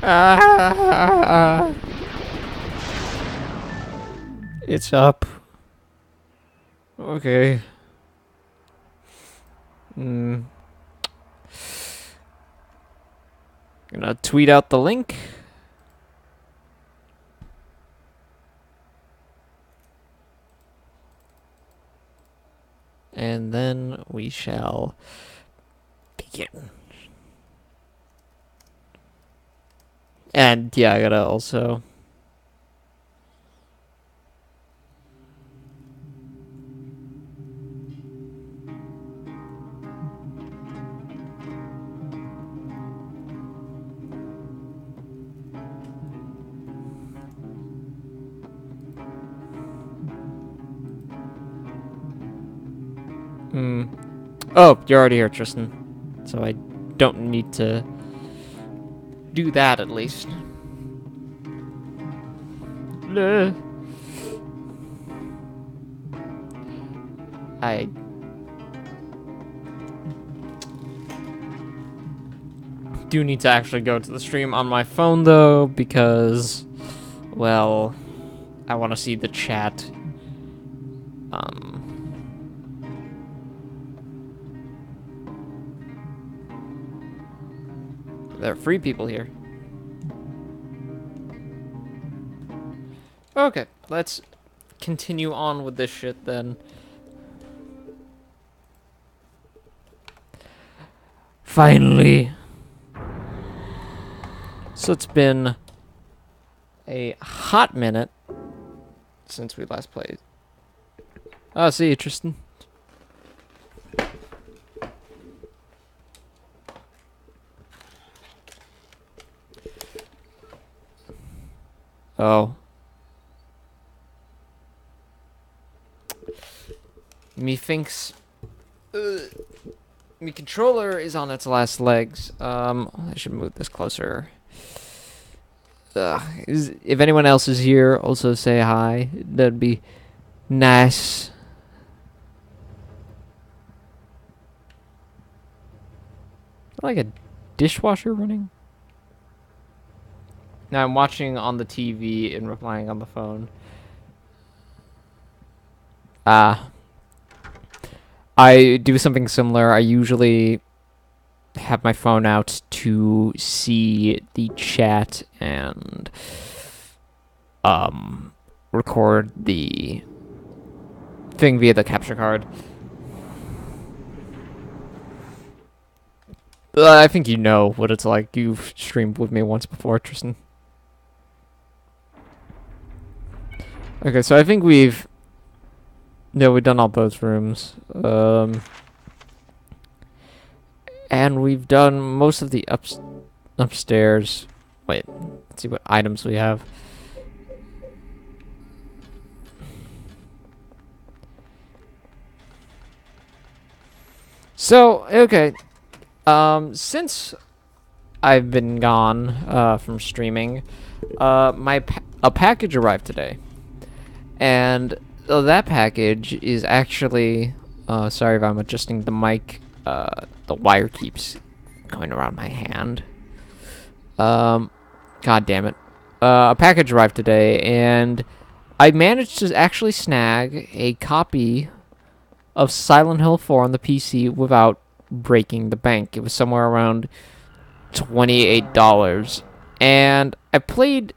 Ah, it's up. Okay. Gonna tweet out the link. And then we shall begin. And yeah, I gotta also... Oh, you're already here, Tristan. So I don't need to do that, at least. I do need to actually go to the stream on my phone, though, because, well, I want to see the chat. There are free people here. Okay, let's continue on with this shit, then. Finally. So it's been a hot minute since we last played. Oh, see you, Tristan. Oh. Methinks... my controller is on its last legs. I should move this closer. If anyone else is here, also say hi. That'd be nice. Like a dishwasher running? Now I'm watching on the TV and replying on the phone. I do something similar. I usually have my phone out to see the chat and record the thing via the capture card. I think you know what it's like. You've streamed with me once before, Tristan. Okay, so I think we've done all both rooms. And we've done most of the upstairs. Wait, let's see what items we have. So, okay. Since I've been gone from streaming, a package arrived today. And that package is actually... sorry if I'm adjusting the mic. The wire keeps going around my hand. God damn it. A package arrived today, and I managed to actually snag a copy of Silent Hill 4 on the PC without breaking the bank. It was somewhere around $28. And I played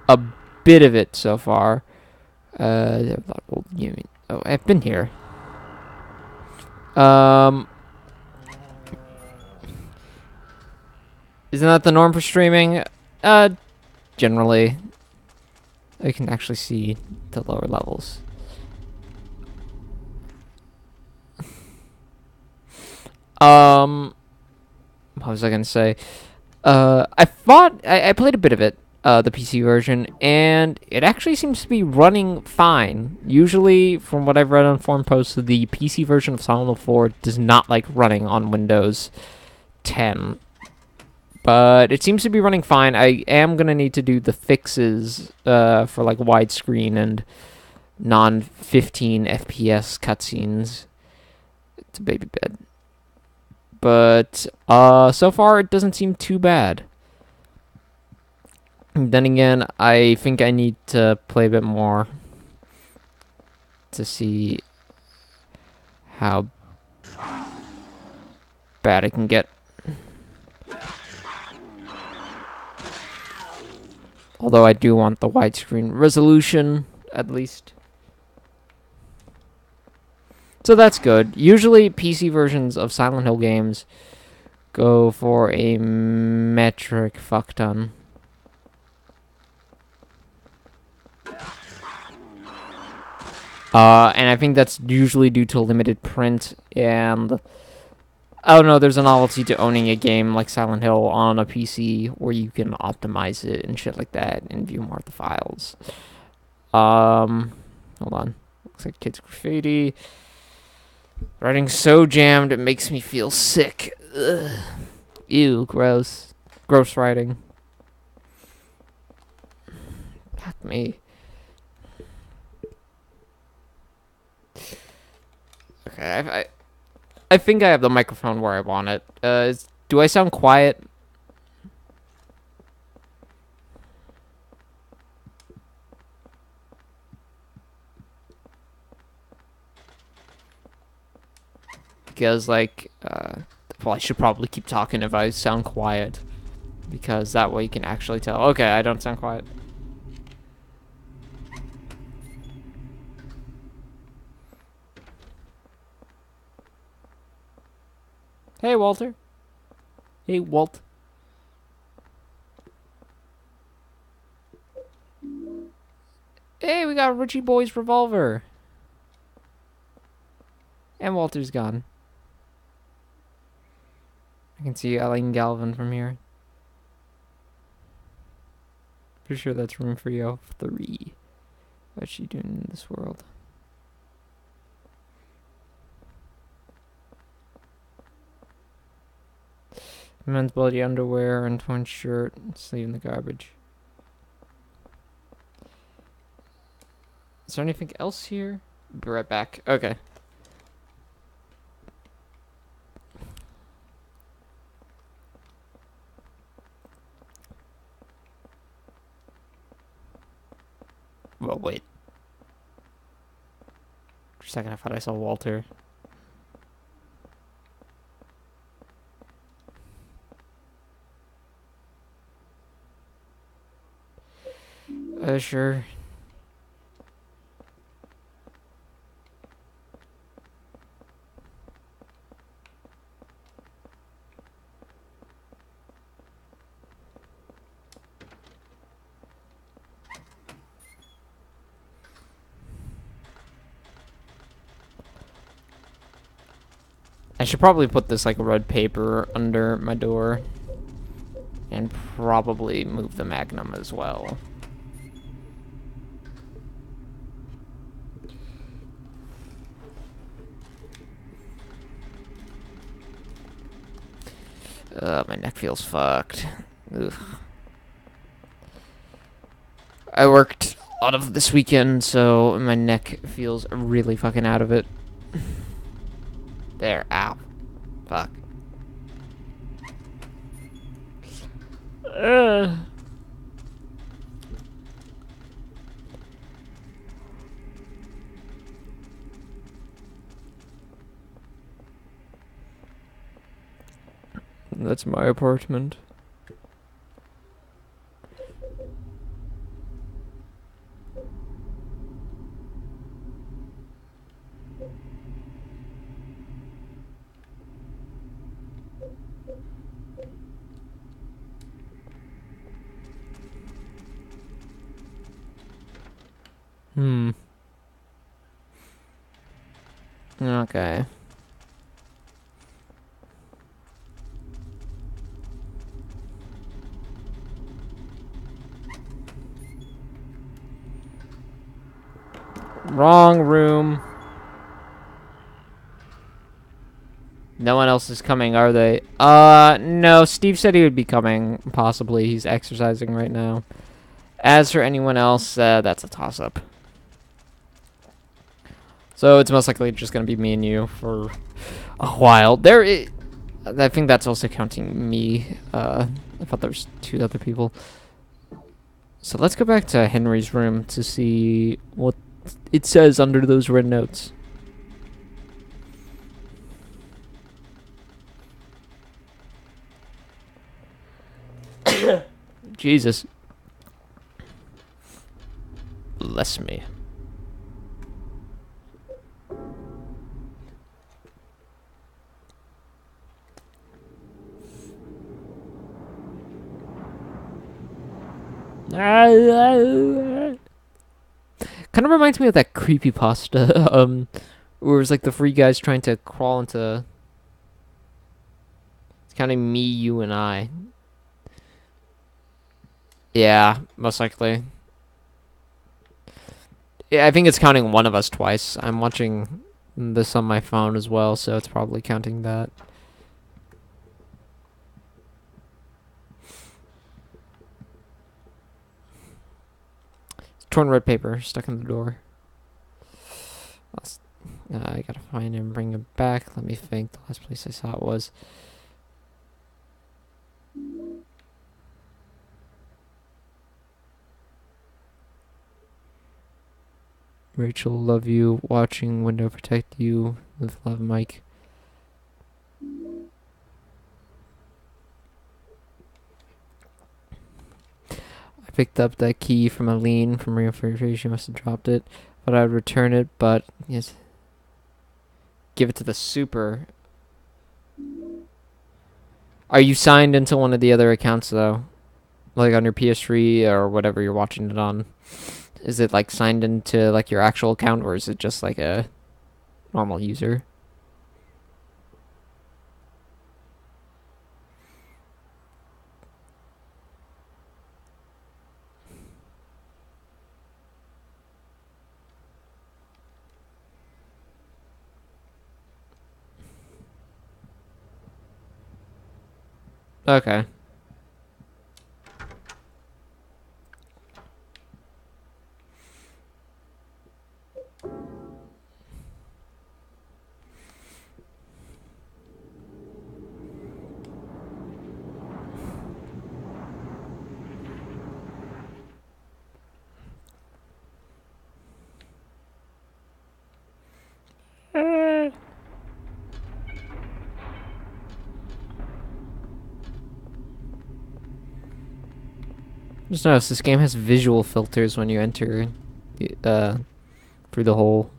a bit of it so far. Oh, I've been here. Isn't that the norm for streaming? Generally. I can actually see the lower levels. What was I gonna say? I played a bit of it, the PC version, and it actually seems to be running fine. Usually, from what I've read on forum posts, the PC version of Silent Hill 4 does not like running on Windows 10. But it seems to be running fine. I am going to need to do the fixes for like widescreen and non-15 FPS cutscenes. It's a baby bed. But so far it doesn't seem too bad. Then again, I think I need to play a bit more to see how bad it can get. Although I do want the widescreen resolution, at least. So that's good. Usually PC versions of Silent Hill games go for a metric fuck ton. And I think that's usually due to limited print, and I don't know, there's a novelty to owning a game like Silent Hill on a PC where you can optimize it and shit like that and view more of the files. Hold on. Looks like Kids Graffiti. Writing so jammed it makes me feel sick. Ugh. Ew, gross. Gross writing. Fuck me. Okay, I think I have the microphone where I want it. Do I sound quiet? Because, like, well, I should probably keep talking if I sound quiet. Because that way you can actually tell. Okay, I don't sound quiet. Hey, Walter. Hey, Walt. Hey, we got Richie Boy's revolver. And Walter's gone. I can see Eileen Galvin from here. Pretty sure that's room 303. What's she doing in this world? Men's bloody underwear and torn shirt, sleeve in the garbage. Is there anything else here? Be right back. Okay. Well, wait. For a second, I thought I saw Walter. Sure. I should probably put this like red paper under my door. And probably move the Magnum as well. My neck feels fucked. Ugh. I worked a lot of this weekend, so my neck feels really fucking out of it. There, ow. Fuck. That's my apartment. Okay. Wrong room. No one else is coming, are they? No, Steve said he would be coming, possibly. He's exercising right now. As for anyone else, that's a toss-up. So it's most likely just gonna be me and you for a while. I think that's also counting me. I thought there was 2 other people. So let's go back to Henry's room to see what it says under those red notes. Jesus. Bless me. Kind of reminds me of that creepypasta, where it was like the three guys trying to crawl into. It's counting me, you, and I. Yeah, most likely. Yeah, I think it's counting one of us twice. I'm watching this on my phone as well, so it's probably counting that. Torn red paper stuck in the door. I gotta find it and bring it back. Let me think. The last place I saw it was. Rachel, love you. Watching, window, protect you. With love, Mike. I picked up that key from Aline from refrigerator. She must have dropped it. But I would return it, but yes. Give it to the super. Are you signed into one of the other accounts though? Like on your PS3 or whatever you're watching it on? Is it like signed into like your actual account, or is it just like a normal user? Okay. Just notice this game has visual filters when you enter through the hole.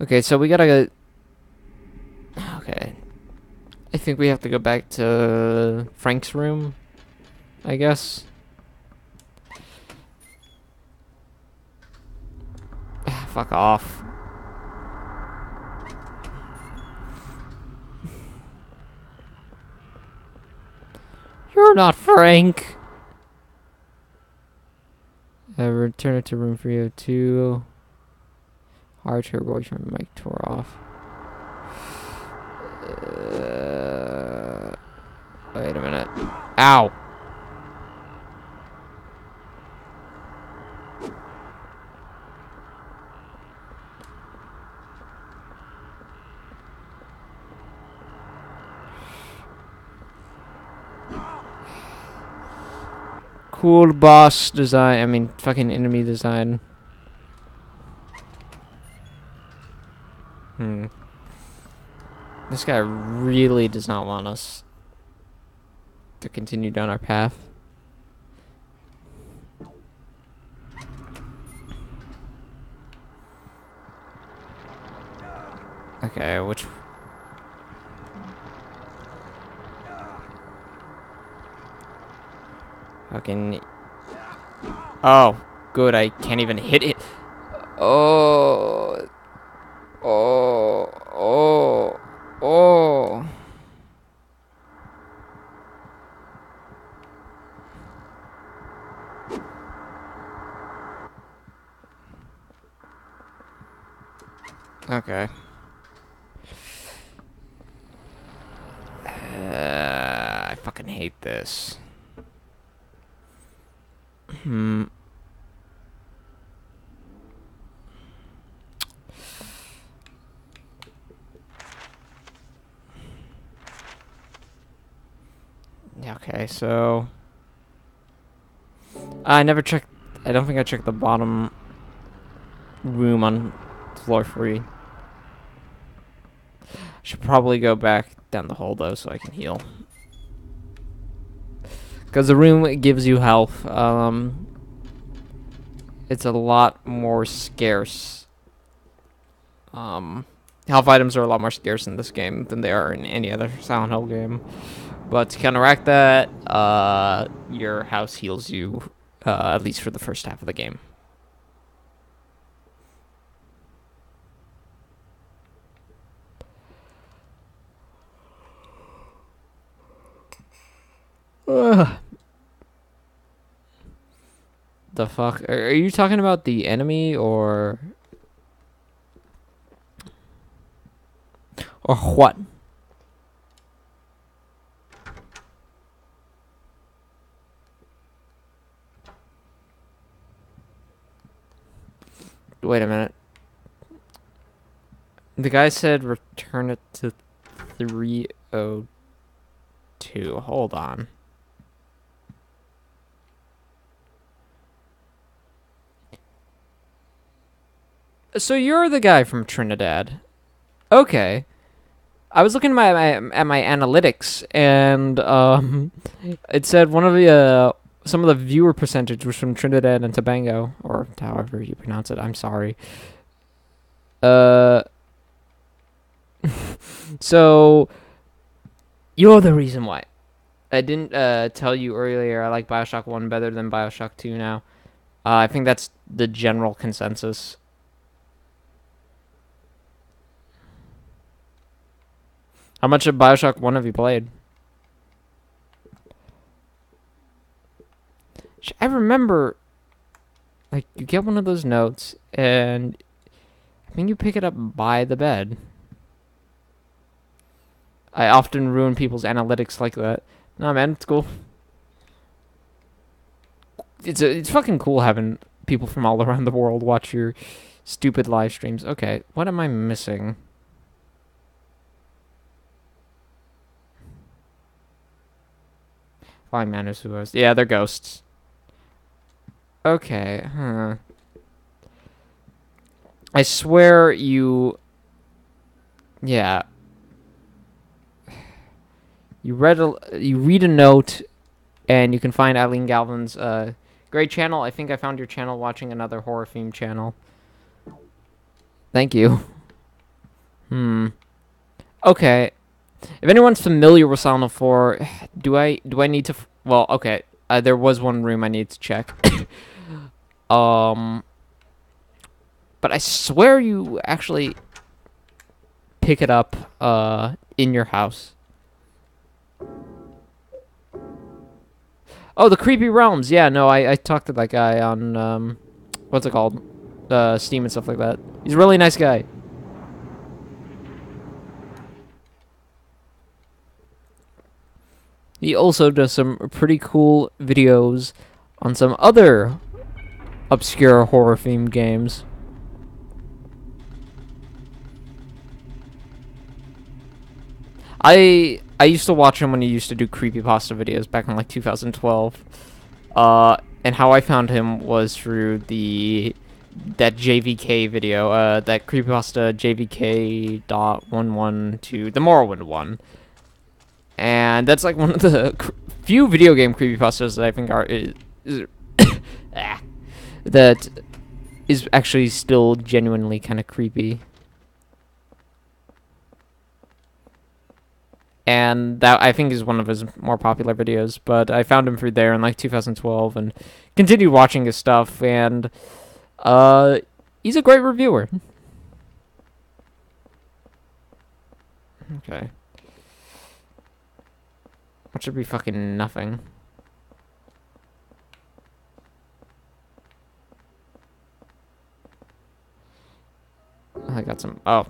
Okay, so we gotta go. Okay. I think we have to go back to Frank's room, I guess. Fuck off. You're not Frank. Return it to room 302. Hard to avoid from Mike tore off. Wait a minute. Ow. Cool boss design. I mean, fucking enemy design. This guy really does not want us to continue down our path. Okay, which... Fucking... Oh, good, I can't even hit it. Oh... Oh... Oh... Oh... Okay. I fucking hate this. Okay, so... I never checked. I don't think I checked the bottom room on floor 3. Should probably go back down the hole though, so I can heal. Because the room gives you health. It's a lot more scarce. Health items are a lot more scarce in this game than they are in any other Silent Hill game. But to counteract that, your house heals you, at least for the first half of the game. Ugh. The fuck? Are you talking about the enemy or what? Wait a minute. The guy said return it to 302. Hold on. So you're the guy from Trinidad. Okay. I was looking at my analytics, and it said one of the some of the viewer percentage was from Trinidad and Tobago, or however you pronounce it. I'm sorry. So you're the reason why. I didn't tell you earlier. I like BioShock 1 better than BioShock 2 now. I think that's the general consensus. How much of BioShock 1 have you played? I remember, like, you get one of those notes, and I think you pick it up by the bed. I often ruin people's analytics like that. Nah, man, it's cool. It's fucking cool having people from all around the world watch your stupid live streams. Okay, what am I missing? Flying Manus. Yeah, they're ghosts. Okay, huh. I swear you... Yeah. You read a note, and you can find Eileen Galvin's great channel. I think I found your channel watching another horror themed channel. Thank you. Okay. If anyone's familiar with Silent Hill 4, do I need to... Well, okay. There was one room I need to check. But I swear you actually pick it up in your house. Oh, the Creepy Realms. Yeah, no, I talked to that guy on what's it called? Steam and stuff like that. He's a really nice guy. He also does some pretty cool videos on some other obscure horror themed games. I used to watch him when he used to do creepypasta videos back in like 2012. And how I found him was through that JVK video, that creepypasta JVK.112, the Morrowind one. And that's like one of the few video game creepypastas that I think that is actually still genuinely kind of creepy. And that, I think, is one of his more popular videos. But I found him through there in like 2012 and continued watching his stuff. And he's a great reviewer. Okay. That should be fucking nothing. I got some... Oh.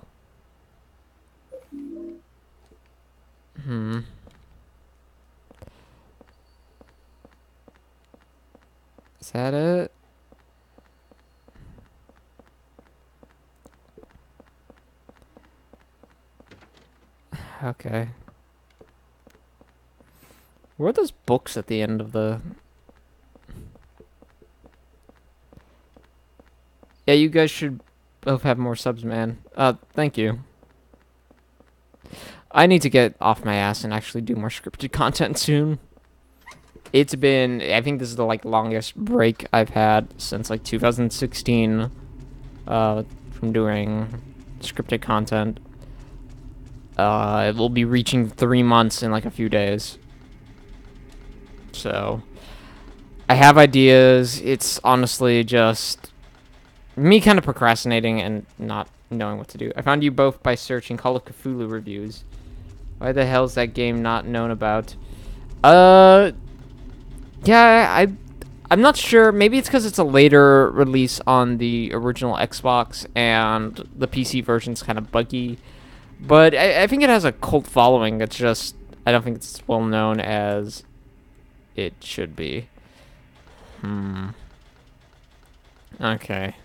Is that it? Okay. Where are those books at the end of the... Yeah, you guys should both have more subs, man. Thank you. I need to get off my ass and actually do more scripted content soon. It's been, I think this is the like longest break I've had since like 2016 from doing scripted content. It will be reaching 3 months in like a few days. So I have ideas. It's honestly just me kind of procrastinating and not knowing what to do. I found you both by searching Call of Cthulhu reviews. Why the hell is that game not known about? Yeah, I'm not sure. Maybe it's because it's a later release on the original Xbox and the PC version's kind of buggy. But I think it has a cult following. It's just I don't think it's well known as it should be. Okay.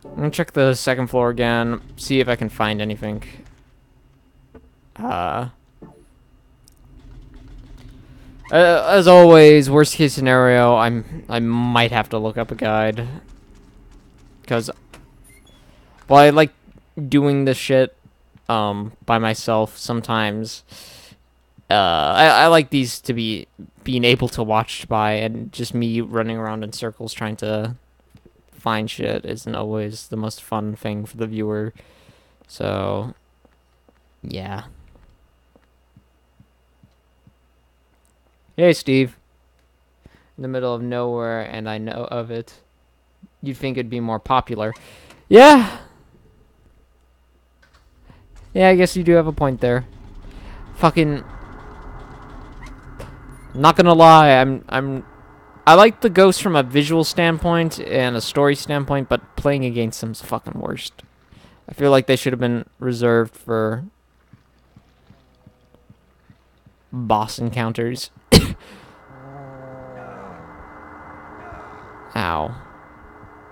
I'm gonna check the second floor again, see if I can find anything. As always, worst case scenario, I might have to look up a guide. Because, well, I like doing this shit, by myself sometimes. I like these to be being able to watch by, and just me running around in circles trying to find shit isn't always the most fun thing for the viewer. So, yeah. Hey, Steve. In the middle of nowhere, and I know of it. You'd think it'd be more popular. Yeah. Yeah, I guess you do have a point there. Fucking. Not gonna lie, I like the Ghost from a visual standpoint and a story standpoint, but playing against them's fucking worst. I feel like they should have been reserved for boss encounters. Ow.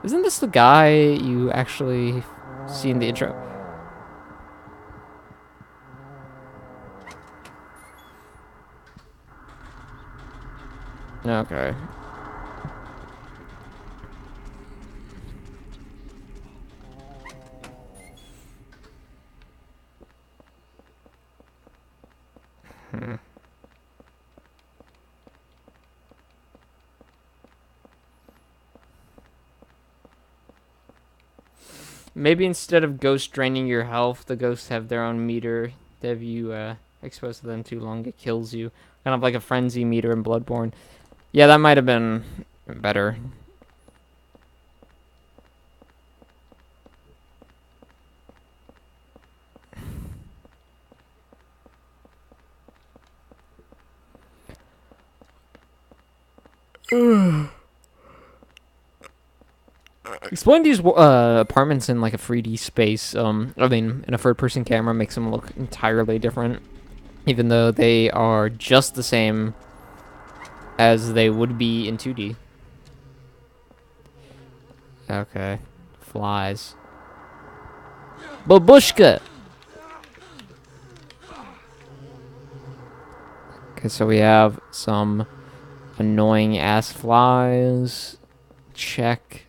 Isn't this the guy you actually see in the intro? Okay. Maybe instead of ghosts draining your health, the ghosts have their own meter. That if you expose to them too long, it kills you. Kind of like a frenzy meter in Bloodborne. Yeah, that might have been better. Explain these apartments in like a 3D space. I mean, in a third-person camera makes them look entirely different, even though they are just the same as they would be in 2D. Okay, flies. Babushka. Okay, so we have some annoying ass flies. Check.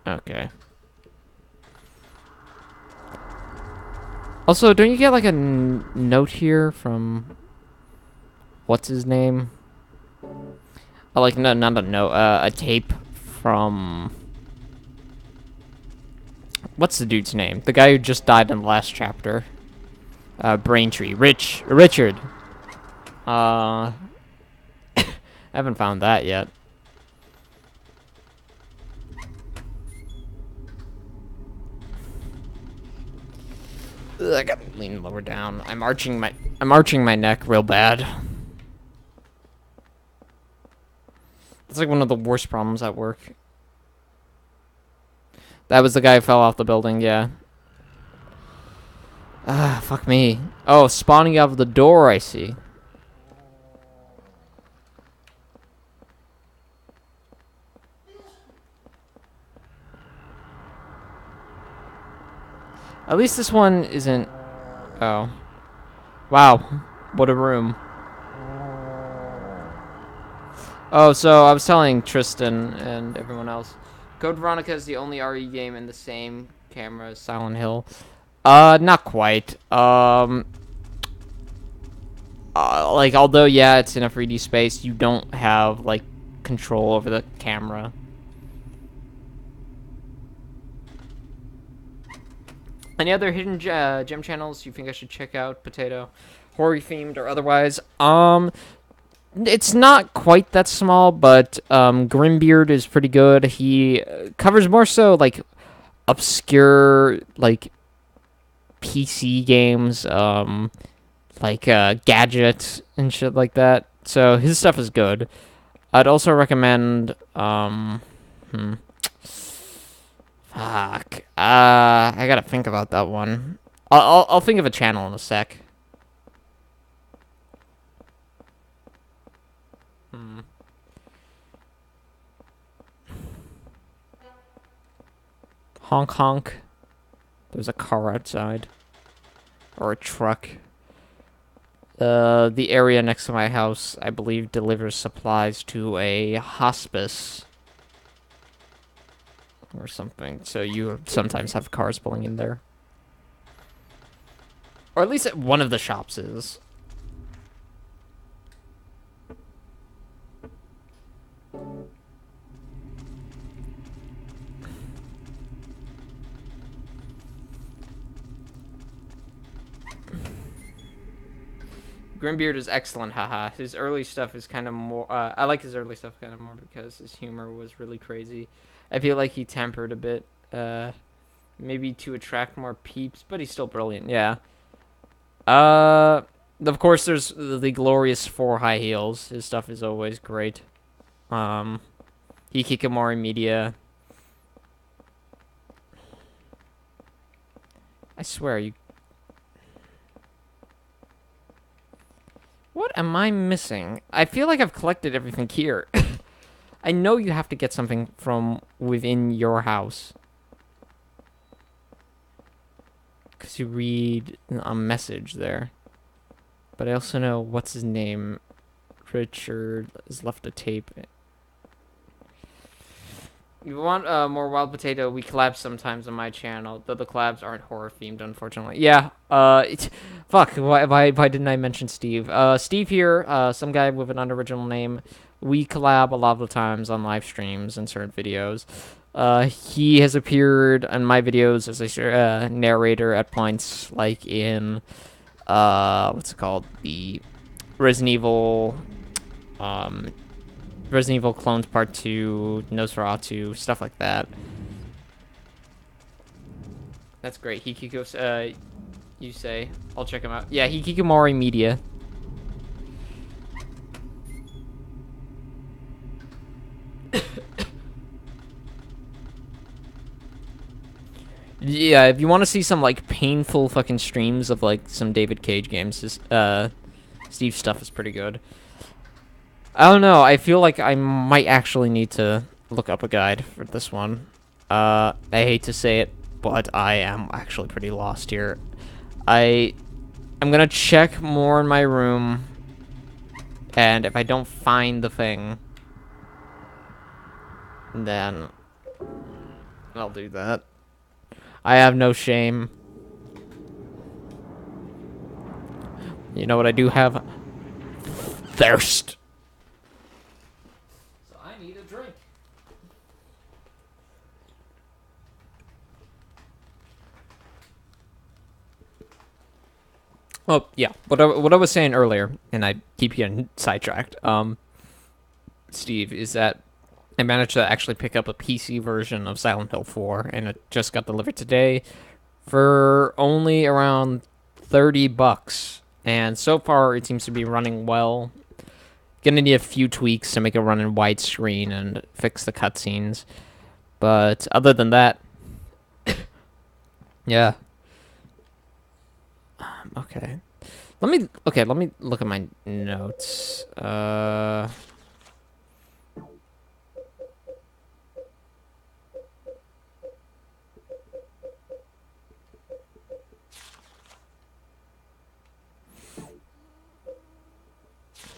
Okay. Also, don't you get like a note here from what's his name? Like no, not a note, a tape from what's the dude's name? The guy who just died in the last chapter. Braintree, Richard. I haven't found that yet. Ugh, I gotta lean lower down. I'm arching my neck real bad. It's like one of the worst problems at work. That was the guy who fell off the building, yeah. Ah, fuck me. Oh, spawning out of the door, I see. At least this one isn't... Oh. Wow. What a room. Oh, so I was telling Tristan and everyone else. Code Veronica is the only RE game in the same camera as Silent Hill. Not quite. Like, although, yeah, it's in a 3D space, you don't have, like, control over the camera. Any other hidden gem channels you think I should check out, Potato? Horror themed or otherwise? It's not quite that small, but Grimbeard is pretty good. He covers more so like obscure like PC games, like gadgets and shit like that. So his stuff is good. I'd also recommend fuck. I gotta think about that one. I'll think of a channel in a sec. Hmm. Honk honk. There's a car outside. Or a truck. The area next to my house, I believe, delivers supplies to a hospice. Or something. So you sometimes have cars pulling in there. Or at least one of the shops is. Grimbeard is excellent, haha. His early stuff is kind of more... I like his early stuff kind of more because his humor was really crazy. I feel like he tempered a bit, maybe to attract more peeps, but he's still brilliant, yeah. Of course, there's the glorious Four High Heels. His stuff is always great. Hikikomori Media. I swear, you... What am I missing? I feel like I've collected everything here. I know you have to get something from within your house. Because you read a message there. But I also know, what's his name? Richard has left a tape. You want more Wild Potato? We collab sometimes on my channel, though the collabs aren't horror themed, unfortunately. Yeah. Fuck. Why didn't I mention Steve? Steve here, some guy with an unoriginal name. We collab a lot of the times on live streams and certain videos. He has appeared in my videos as a narrator at points, like in what's it called? The Resident Evil, Resident Evil Clones Part 2, Nosferatu, stuff like that. That's great. Hikiko, you say. I'll check him out. Yeah, Hikikomori Media. Yeah, if you want to see some, like, painful fucking streams of, like, some David Cage games, Steve's stuff is pretty good. I don't know, I feel like I might actually need to look up a guide for this one. I hate to say it, but I am actually pretty lost here. I'm gonna check more in my room, and if I don't find the thing, then I'll do that. I have no shame. You know what I do have? Thirst. So I need a drink. Oh, yeah. What I was saying earlier, and I keep getting sidetracked, Steve, is that I managed to actually pick up a PC version of Silent Hill 4, and it just got delivered today for only around $30. And so far, it seems to be running well. Gonna need a few tweaks to make it run in widescreen and fix the cutscenes. But other than that, yeah. Okay. Let me look at my notes.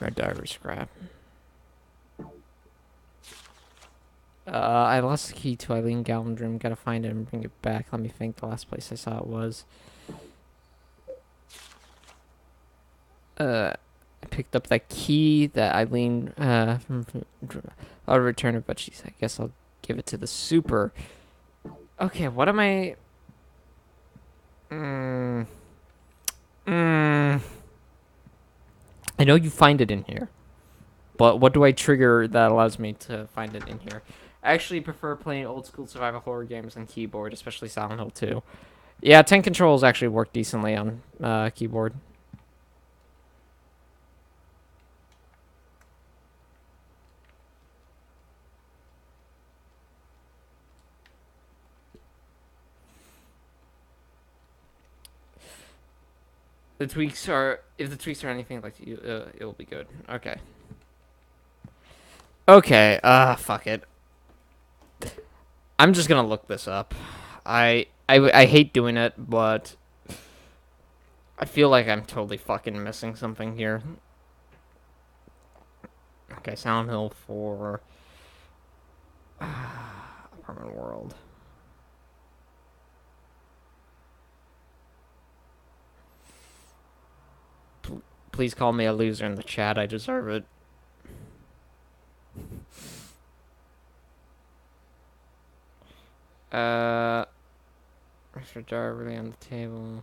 my diary scrap. I lost the key to Eileen Galvin's room. Gotta find it and bring it back. Let me think. The last place I saw it was. I picked up that key that Eileen I'll return it, but I guess I'll give it to the super. Okay, what am I? I know you find it in here, but what do I trigger that allows me to find it in here? I actually prefer playing old school survival horror games on keyboard, especially Silent Hill 2. Yeah, 10 controls actually work decently on keyboard. The tweaks are, if the tweaks are anything like you, it'll be good. Okay. Okay, fuck it. I'm just gonna look this up. I hate doing it, but I feel like I'm totally fucking missing something here. Okay, Silent Hill 4. Apartment World. Please call me a loser in the chat. I deserve it. Extra jar really on the table.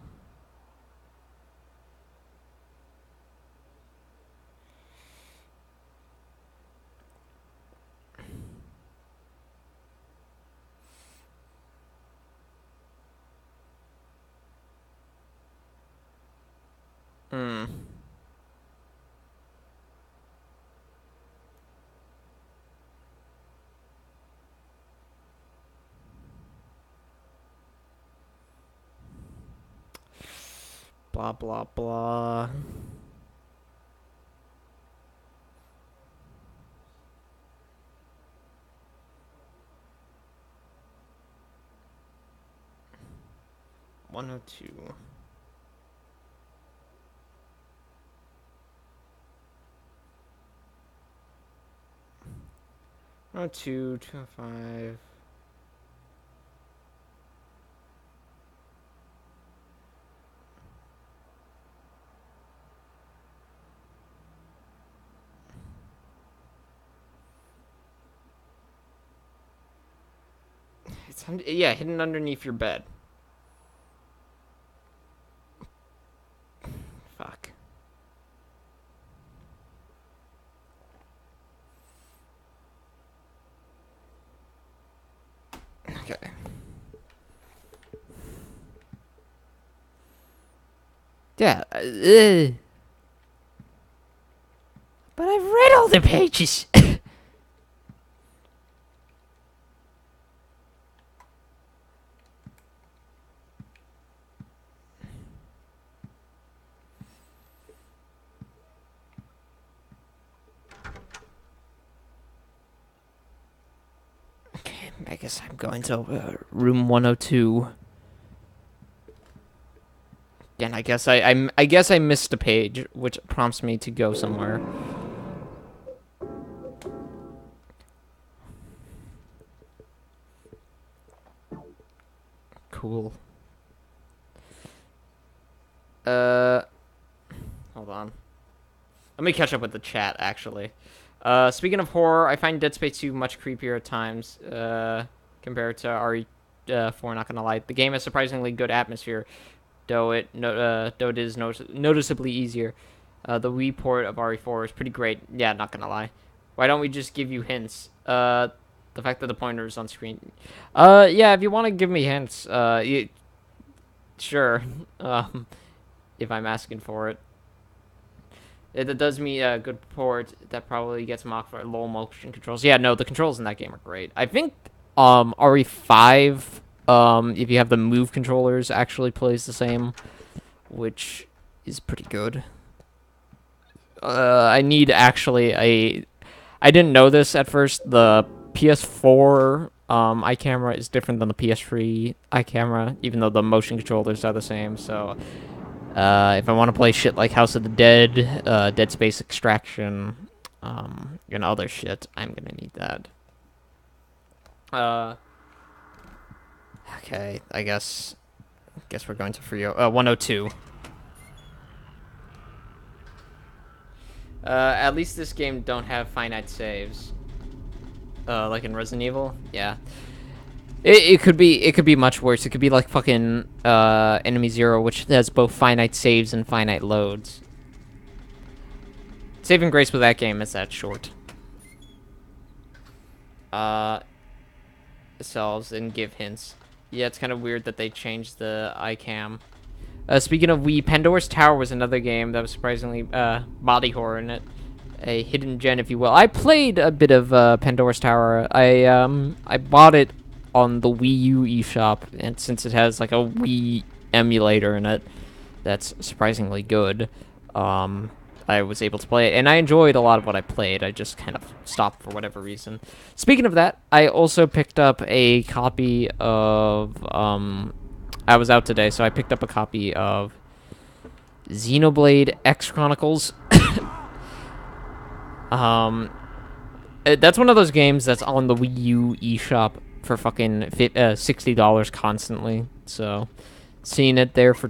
Blah, blah, blah. $102. Oh, 205. It's yeah, hidden underneath your bed. Fuck. Okay. Yeah. But I've read all the pages. Okay, I guess I'm going to room 102. And I guess I guess I missed a page, which prompts me to go somewhere. Cool. Hold on. Let me catch up with the chat, actually. Speaking of horror, I find Dead Space 2 much creepier at times, compared to RE4, not gonna lie. The game has surprisingly good atmosphere, though it is noticeably easier. The Wii port of RE4 is pretty great. Yeah, not gonna lie. Why don't we just give you hints? The fact that the pointer is on screen. Yeah, if you want to give me hints, sure. If I'm asking for it. It does mean a good port that probably gets mocked for low motion controls. Yeah, no, the controls in that game are great. I think RE5, if you have the move controllers, actually plays the same, which is pretty good. I need actually I didn't know this at first. The PS4 eye camera is different than the PS3 eye camera, even though the motion controllers are the same. So If I want to play shit like House of the Dead, Dead Space Extraction, and other shit, I'm gonna need that. Okay, I guess we're going to free 102. At least this game don't have finite saves. Like in Resident Evil, yeah. It could be much worse. It could be like fucking Enemy Zero, which has both finite saves and finite loads. Saving grace with that game is that short. Selves and give hints. Yeah, it's kind of weird that they changed the iCam. Speaking of Wii, Pandora's Tower was another game that was surprisingly body horror in it. A hidden gem, if you will. I played a bit of Pandora's Tower. I bought it on the Wii U eShop, and since it has like a Wii emulator in it, that's surprisingly good. I was able to play it, and I enjoyed a lot of what I played. I just kind of stopped for whatever reason. Speaking of that, I also picked up a copy of, I was out today, so I picked up a copy of Xenoblade X Chronicles. That's one of those games that's on the Wii U eShop for fucking $60 constantly. So, seeing it there for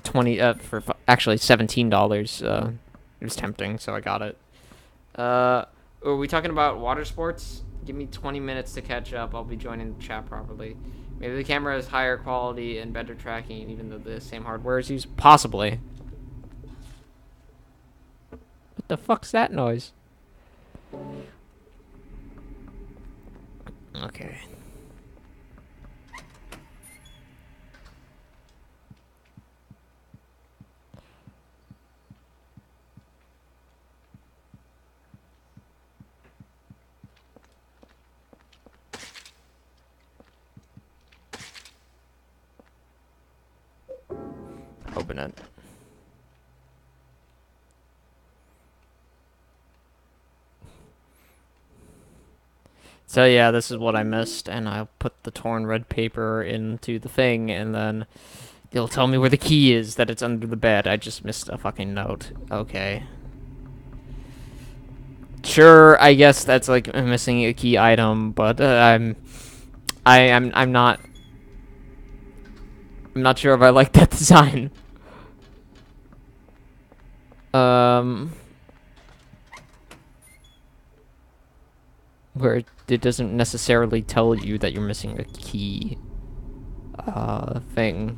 actually $17, it was tempting, so I got it. Are we talking about water sports? Give me 20 minutes to catch up. I'll be joining the chat properly. Maybe the camera has higher quality and better tracking, even though the same hardware is used. Possibly. What the fuck's that noise? Okay. Open it. So yeah, this is what I missed, and I'll put the torn red paper into the thing, and then it'll tell me where the key is, that it's under the bed. I just missed a fucking note. Okay. Sure, I guess that's like missing a key item, but I'm not sure if I like that design. Where it doesn't necessarily tell you that you're missing a key thing.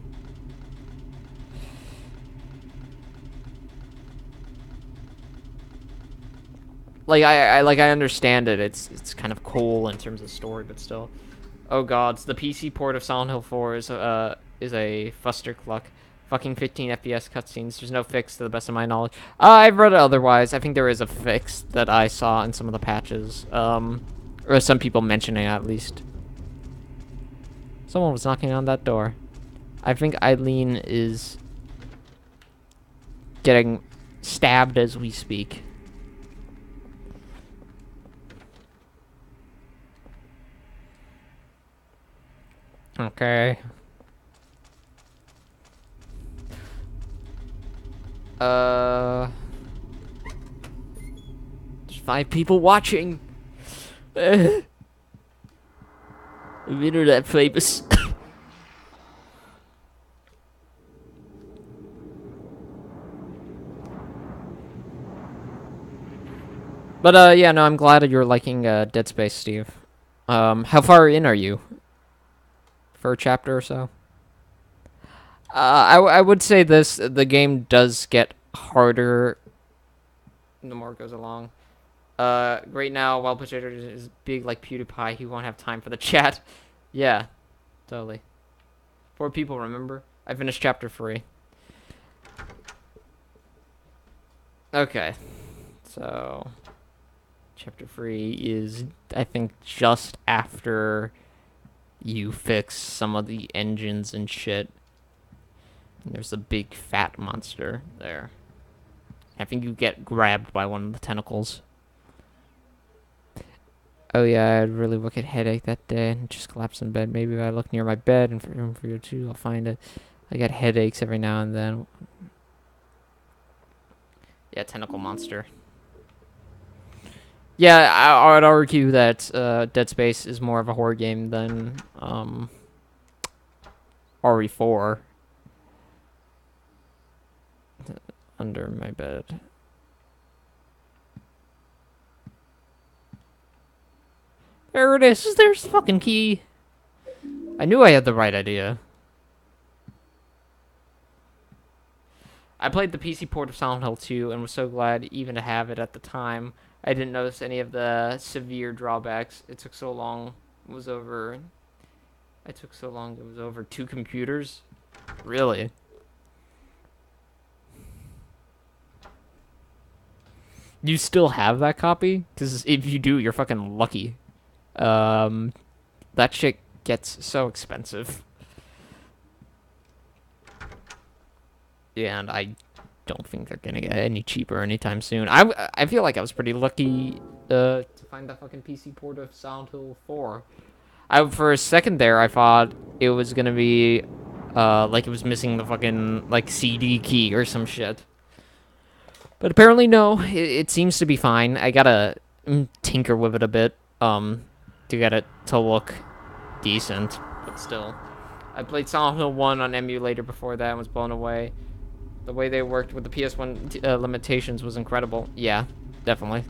Like I understand it. It's kind of cool in terms of story, but still. Oh god, the PC port of Silent Hill 4 is a fustercluck. Fucking 15 FPS cutscenes. There's no fix to the best of my knowledge. I've read it otherwise. I think there is a fix that I saw in some of the patches. Or some people mentioning it, at least. Someone was knocking on that door. I think Eileen is getting stabbed as we speak. Okay. There's 5 people watching. Internet famous. But yeah, no, I'm glad you're liking Dead Space, Steve. How far in are you? For a chapter or so? I would say this, the game does get harder the more it goes along. Right now, while Potato is big like PewDiePie, he won't have time for the chat. Yeah, totally. 4 people, remember? I finished chapter 3. Okay, so chapter 3 is, I think, just after you fix some of the engines and shit. There's a big fat monster there. I think you get grabbed by one of the tentacles. Oh yeah, I had a really wicked headache that day and just collapsed in bed. Maybe if I look near my bed and for room for you too, I'll find it. I get headaches every now and then. Yeah, Tentacle Monster. Yeah, I would argue that Dead Space is more of a horror game than RE4. Under my bed. There it is. There's the fucking key. I knew I had the right idea. I played the PC port of Silent Hill 2 and was so glad even to have it at the time. I didn't notice any of the severe drawbacks. It took so long. It was over. I took so long. It was over 2 computers. Really? You still have that copy? Because if you do, you're fucking lucky. That shit gets so expensive. Yeah, and I don't think they're gonna get any cheaper anytime soon. I feel like I was pretty lucky to find that fucking PC port of Silent Hill 4. For a second there, I thought it was gonna be like it was missing the fucking like CD key or some shit. But apparently no, it seems to be fine. I gotta tinker with it a bit to get it to look decent, but still. I played Silent Hill 1 on emulator before that and was blown away. The way they worked with the PS1 limitations was incredible. Yeah, definitely.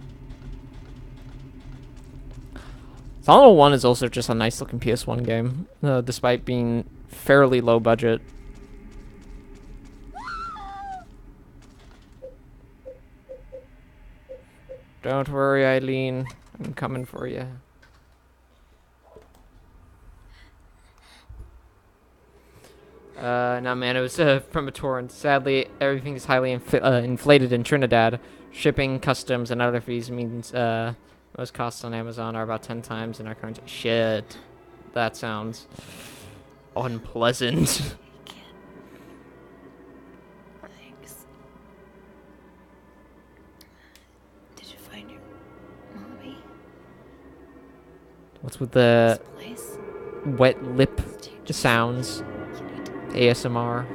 Silent Hill 1 is also just a nice looking PS1 game, despite being fairly low budget. Don't worry, Eileen. I'm coming for you. No, man, it was from a torrent. Sadly, everything is highly inflated in Trinidad. Shipping, customs, and other fees means most costs on Amazon are about 10 times in our current. Shit. That sounds unpleasant. Thanks. Did you find your mommy? What's with the This place? wet lip It's sounds? You need to ASMR.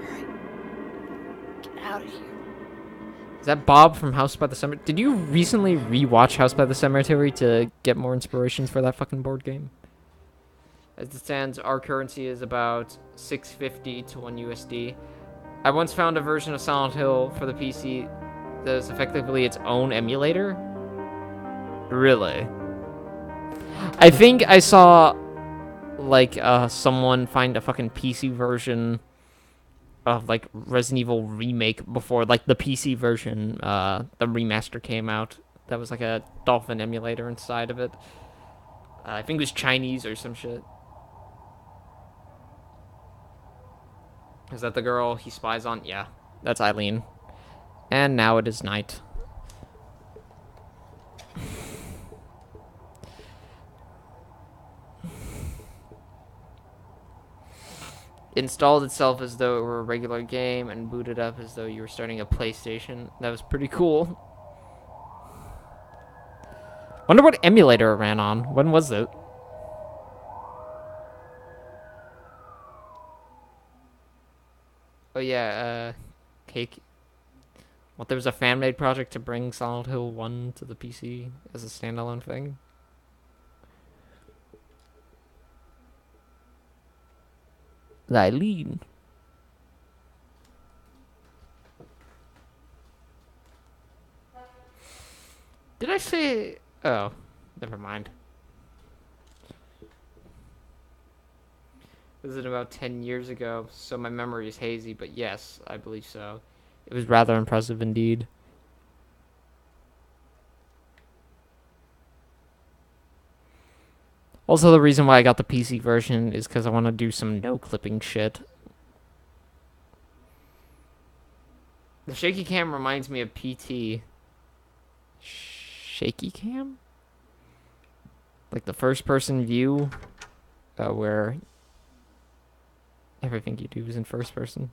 get out of here. Is that Bob from House by the Cemetery? Did you recently rewatch House by the Cemetery to get more inspirations for that fucking board game? As it stands, our currency is about 650 to 1 USD. I once found a version of Silent Hill for the PC that is effectively its own emulator. Really? I think I saw like someone find a fucking PC version of like Resident Evil Remake before like the PC version the remaster came out. That was like a Dolphin emulator inside of it. I think it was Chinese or some shit. Is that the girl he spies on? Yeah, that's Eileen. And now it is night. Installed itself as though it were a regular game and booted up as though you were starting a PlayStation. That was pretty cool. Wonder what emulator it ran on. When was it? Oh yeah, Cake. What, there was a fan-made project to bring Silent Hill 1 to the PC as a standalone thing? Eileen. Did I say... Oh, never mind. This is about 10 years ago, so my memory is hazy, but yes, I believe so. It was rather impressive indeed. Also, the reason why I got the PC version is because I want to do some no-clipping shit. The shaky cam reminds me of PT. Shaky cam? Like the first-person view, where everything you do is in first person.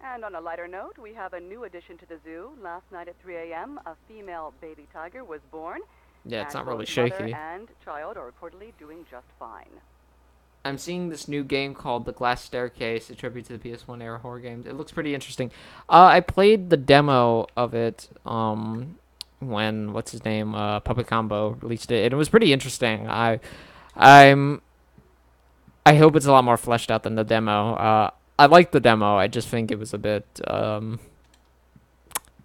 And on a lighter note, we have a new addition to the zoo. Last night at 3 a.m., a female baby tiger was born. Yeah, it's not And really both mother shaky. and child are reportedly doing just fine. I'm seeing this new game called The Glass Staircase, a tribute to the PS1 era horror games. It looks pretty interesting. I played the demo of it when what's his name Puppet Combo released it, and it was pretty interesting. I'm I hope it's a lot more fleshed out than the demo. I like the demo. I just think it was a bit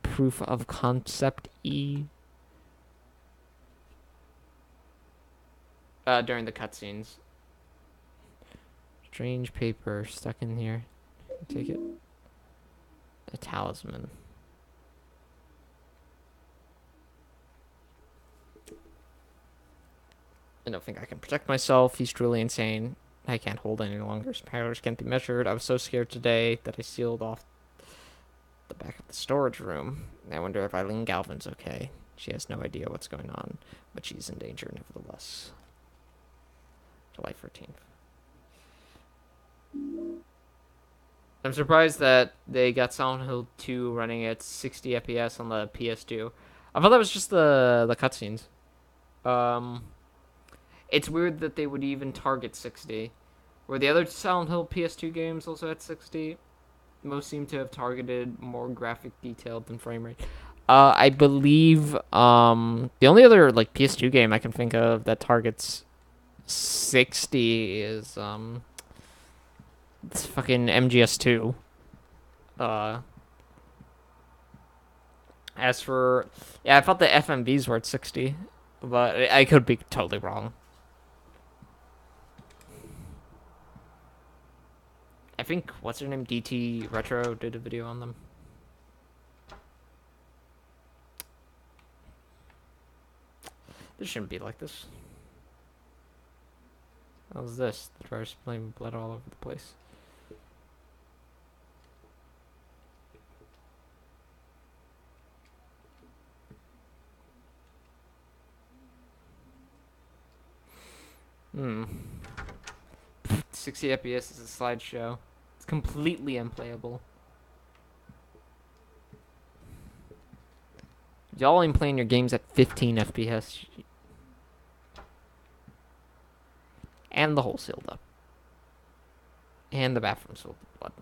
proof of concept during the cutscenes. Strange paper stuck in here. Take it. A talisman. I don't think I can protect myself. He's truly insane. I can't hold any longer. His powers can't be measured. I was so scared today that I sealed off the back of the storage room. I wonder if Eileen Galvin's okay. She has no idea what's going on, but she's in danger nevertheless. July 14th. I'm surprised that they got Silent Hill 2 running at 60 FPS on the PS2. I thought that was just the cutscenes. Um, it's weird that they would even target 60. Were the other Silent Hill PS2 games also at 60? Most seem to have targeted more graphic detail than frame rate. I believe the only other like PS2 game I can think of that targets 60 is it's fucking MGS2. Uh, as for yeah, I thought the FMVs were at 60, but I could be totally wrong. I think what's her name, DT Retro, did a video on them. This shouldn't be like this. How's this? The dryer's playing blood all over the place. Hmm. 60 FPS is a slideshow. It's completely unplayable. Y'all ain't playing your games at 15 FPS. And the hole sealed up. And the bathroom's filled with blood.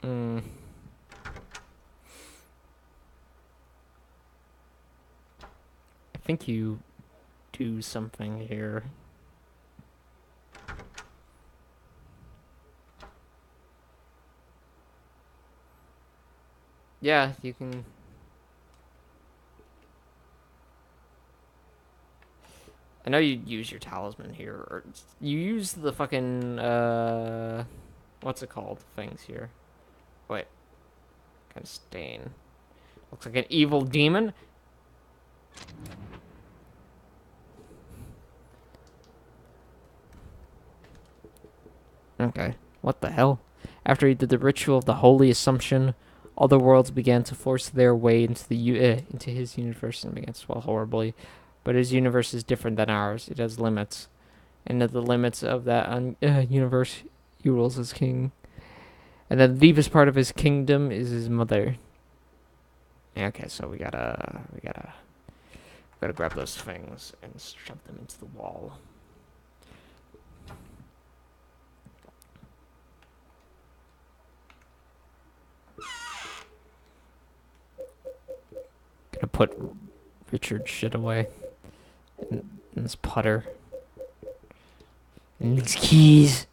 Hmm. I think you do something here. Yeah, you can. I know you use your talisman here, or you use the fucking what's it called? Things here. Wait, kind of stain. Looks like an evil demon. Okay, what the hell? After he did the ritual of the Holy Assumption, other worlds began to force their way into into his universe and began to swell horribly. But his universe is different than ours. It has limits, and at the limits of that universe, he rules as king. And the deepest part of his kingdom is his mother. Okay, so we gotta grab those things and shove them into the wall. Gonna put Richard's shit away. And this putter. And these keys.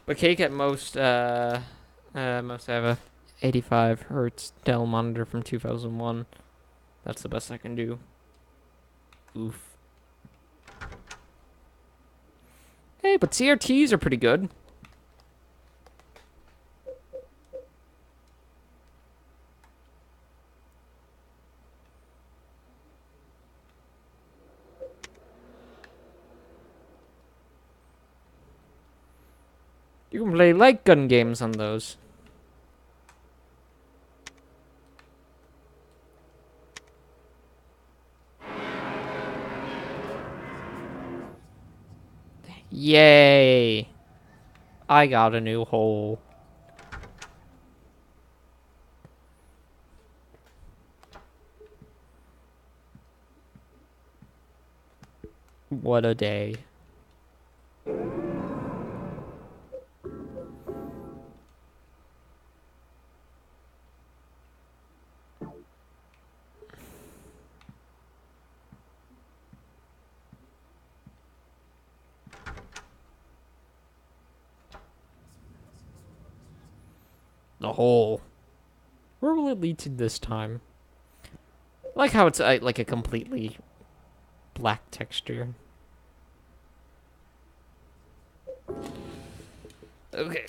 But Cake at most must have a 85 hertz Dell monitor from 2001. That's the best I can do. Oof. Hey, but CRTs are pretty good. You can play light gun games on those. Yay! I got a new hole. What a day. The hole. Where will it lead to this time? I like how it's like a completely black texture. Okay.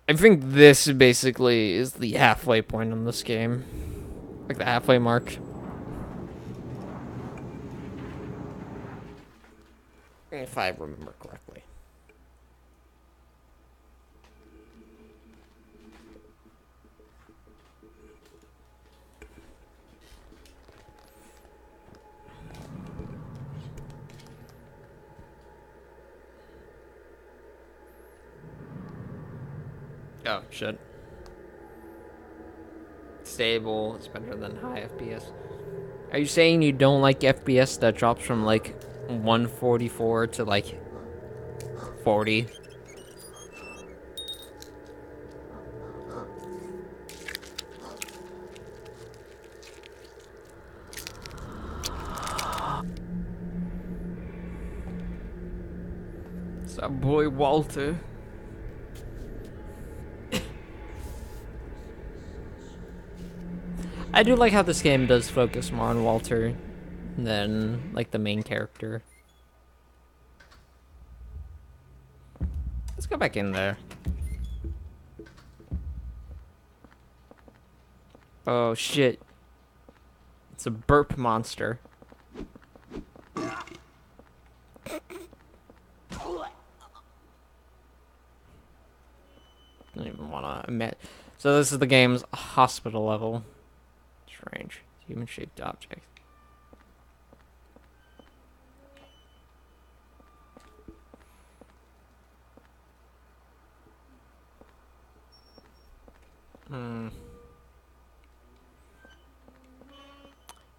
I think this basically is the halfway point on this game. Like the halfway mark. If I remember correctly. Oh, shit. Stable, it's better than high FPS. Are you saying you don't like FPS that drops from like 144 to like 40? It's our boy Walter. I do like how this game does focus more on Walter than like the main character. Let's go back in there. Oh shit. It's a burp monster. Don't even wanna admit. So this is the game's hospital level. Strange. Human-shaped object.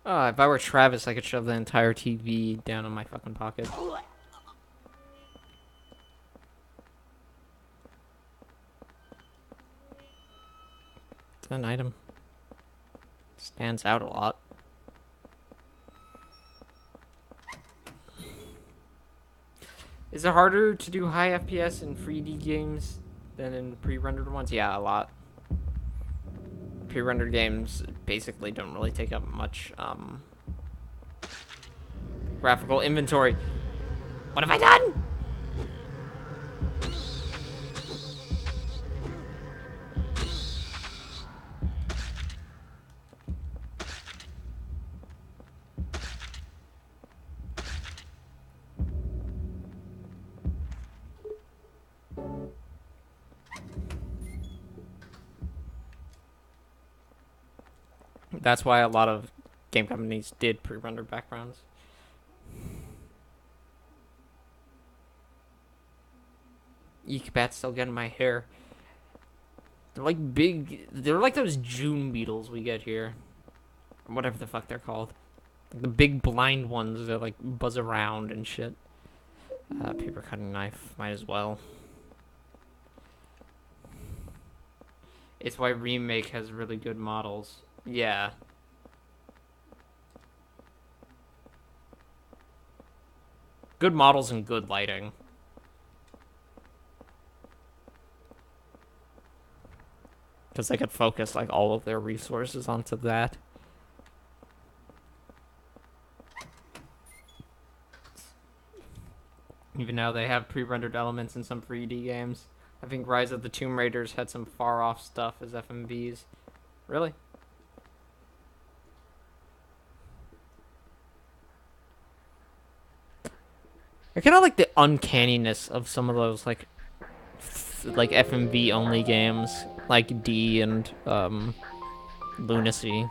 Oh, if I were Travis, I could shove the entire TV down in my fucking pocket. It's an item. Stands out a lot. Is it harder to do high FPS in 3D games than in pre-rendered ones? Yeah, a lot. Pre-rendered games basically don't really take up much graphical inventory. What have I done? That's why a lot of game companies did pre-rendered backgrounds. Eek, bats still getting my hair. They're like big. They're like those June beetles we get here, or whatever the fuck they're called. Like the big blind ones that like buzz around and shit. Paper cutting knife, might as well. It's why Remake has really good models. Yeah. Good models and good lighting. Because they could focus like all of their resources onto that. Even now they have pre-rendered elements in some 3D games. I think Rise of the Tomb Raiders had some far-off stuff as FMVs. Really? I kind of like the uncanniness of some of those like FMV only games, like D and Lunacy.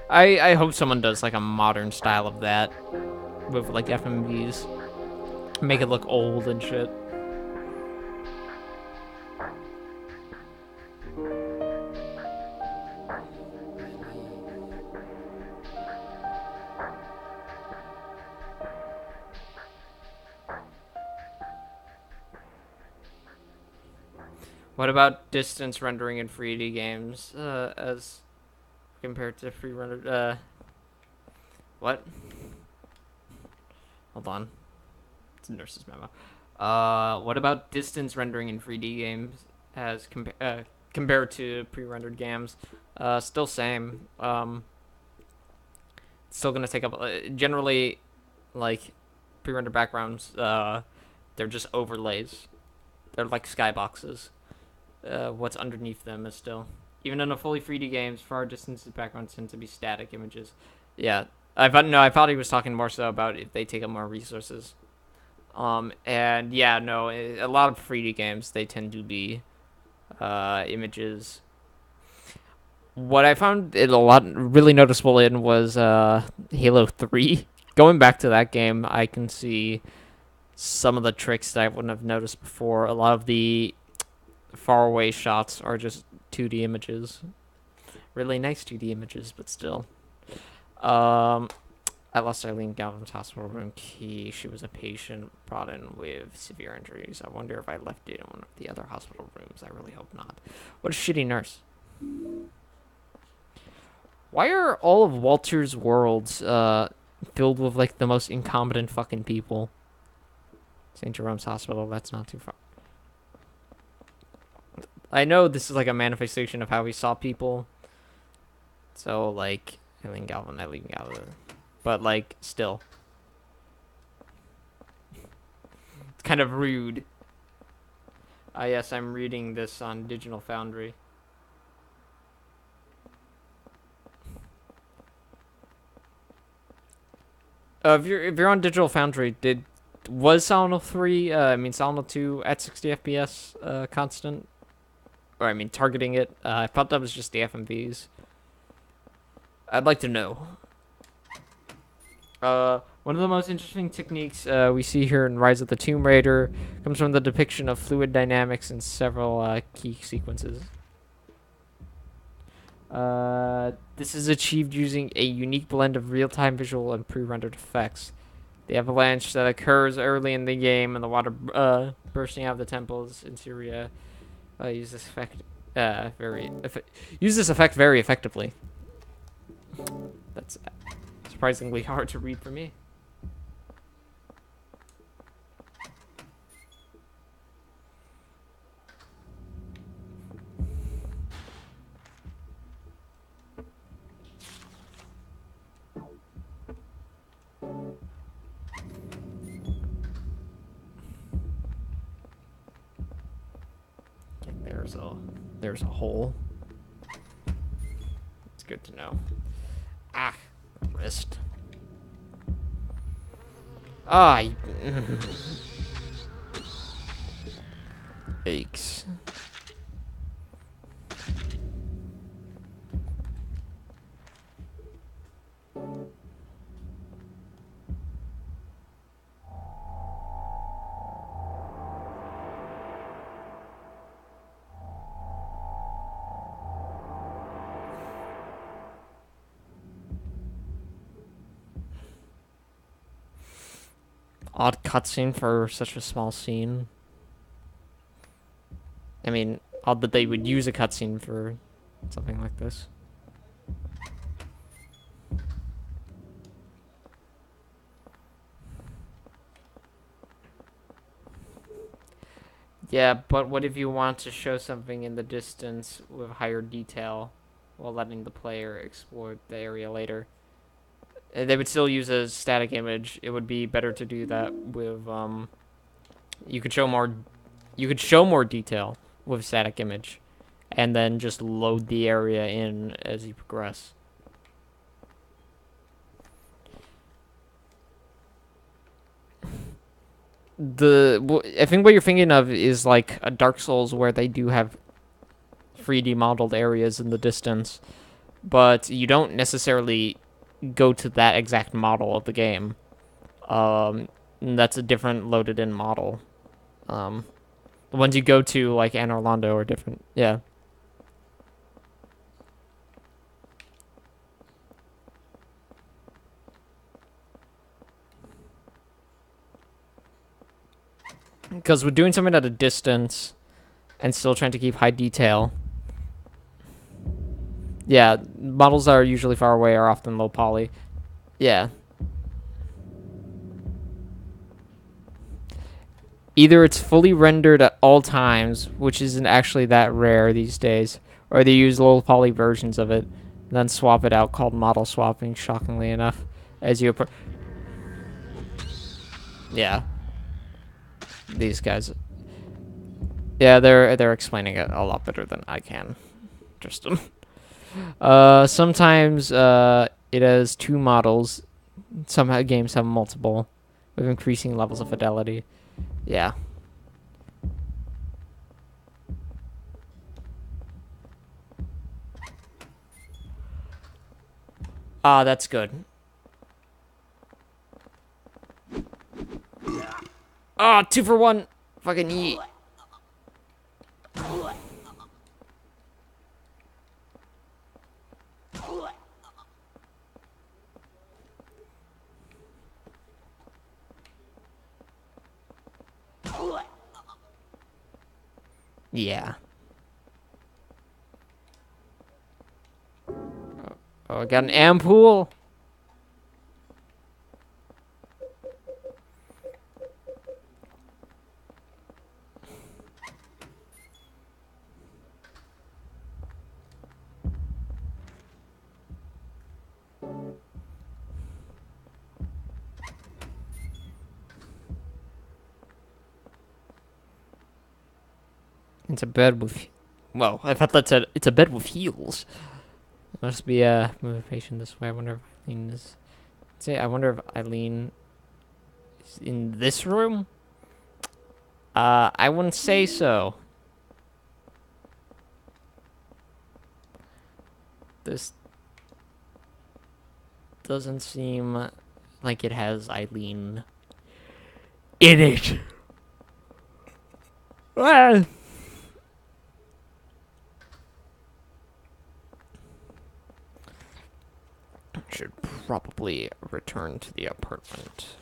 I hope someone does like a modern style of that with like FMVs. Make it look old and shit. What about distance rendering in 3D games, as compared to pre-rendered, what? Hold on. It's a nurse's memo. What about distance rendering in 3D games as compared to pre-rendered games? Still same. Still gonna take up, generally, like, pre-rendered backgrounds, they're just overlays. They're like skyboxes. What's underneath them is still, even in a fully 3D games, far distances backgrounds tend to be static images. Yeah, I thought he was talking more so about if they take up more resources. And yeah, no, a lot of 3D games, they tend to be images. What I found it a lot really noticeable in was Halo 3. Going back to that game, I can see some of the tricks that I wouldn't have noticed before. A lot of the faraway shots are just 2D images. Really nice 2D images, but still. I lost Eileen Galvin's hospital room key. She was a patient brought in with severe injuries. I wonder if I left it in one of the other hospital rooms. I really hope not. What a shitty nurse. Why are all of Walter's worlds filled with like the most incompetent fucking people? St. Jerome's Hospital, that's not too far. I know this is like a manifestation of how we saw people. So like Eileen Galvin. But like still. It's kind of rude. Yes, I'm reading this on Digital Foundry. If you're on Digital Foundry, was Silent 3, Silent 2 at 60 FPS constant? Or targeting it. I thought that was just the FMVs. I'd like to know. One of the most interesting techniques we see here in Rise of the Tomb Raider comes from the depiction of fluid dynamics in several key sequences. This is achieved using a unique blend of real-time visual and pre-rendered effects. The avalanche that occurs early in the game and the water bursting out of the temples in Syria use this effect very effectively. That's surprisingly hard to read for me. There's a hole. It's good to know. Ah, wrist. Aches. Odd cutscene for such a small scene. Odd that they would use a cutscene for something like this. Yeah, but what if you want to show something in the distance with higher detail while letting the player explore the area later? They would still use a static image. It would be better to do that with you could show more detail with static image and then just load the area in as you progress. I think what you're thinking of is like a Dark Souls where they do have 3D modeled areas in the distance, but you don't necessarily go to that exact model of the game. and that's a different loaded in model. The ones you go to, like Anne Orlando, are different. Yeah. Because we're doing something at a distance and still trying to keep high detail. Yeah, models that are usually far away are often low poly. Yeah. Either it's fully rendered at all times, which isn't actually that rare these days, or they use low poly versions of it, and then swap it out, called model swapping, shockingly enough, as you yeah. These guys. Yeah, they're explaining it a lot better than I can. Just sometimes it has two models. Some games have multiple, with increasing levels of fidelity. Yeah. Ah, that's good. Ah, 2 for 1. Fucking yeet. Yeah. Oh, I got an ampoule. It's a bed with... Well, I thought that said it's a bed with heels. Must be moving patient this way. I wonder if Eileen is... Say, I wonder if Eileen is in this room? I wouldn't say so. This doesn't seem like it has Eileen in it. Ah. Should probably return to the apartment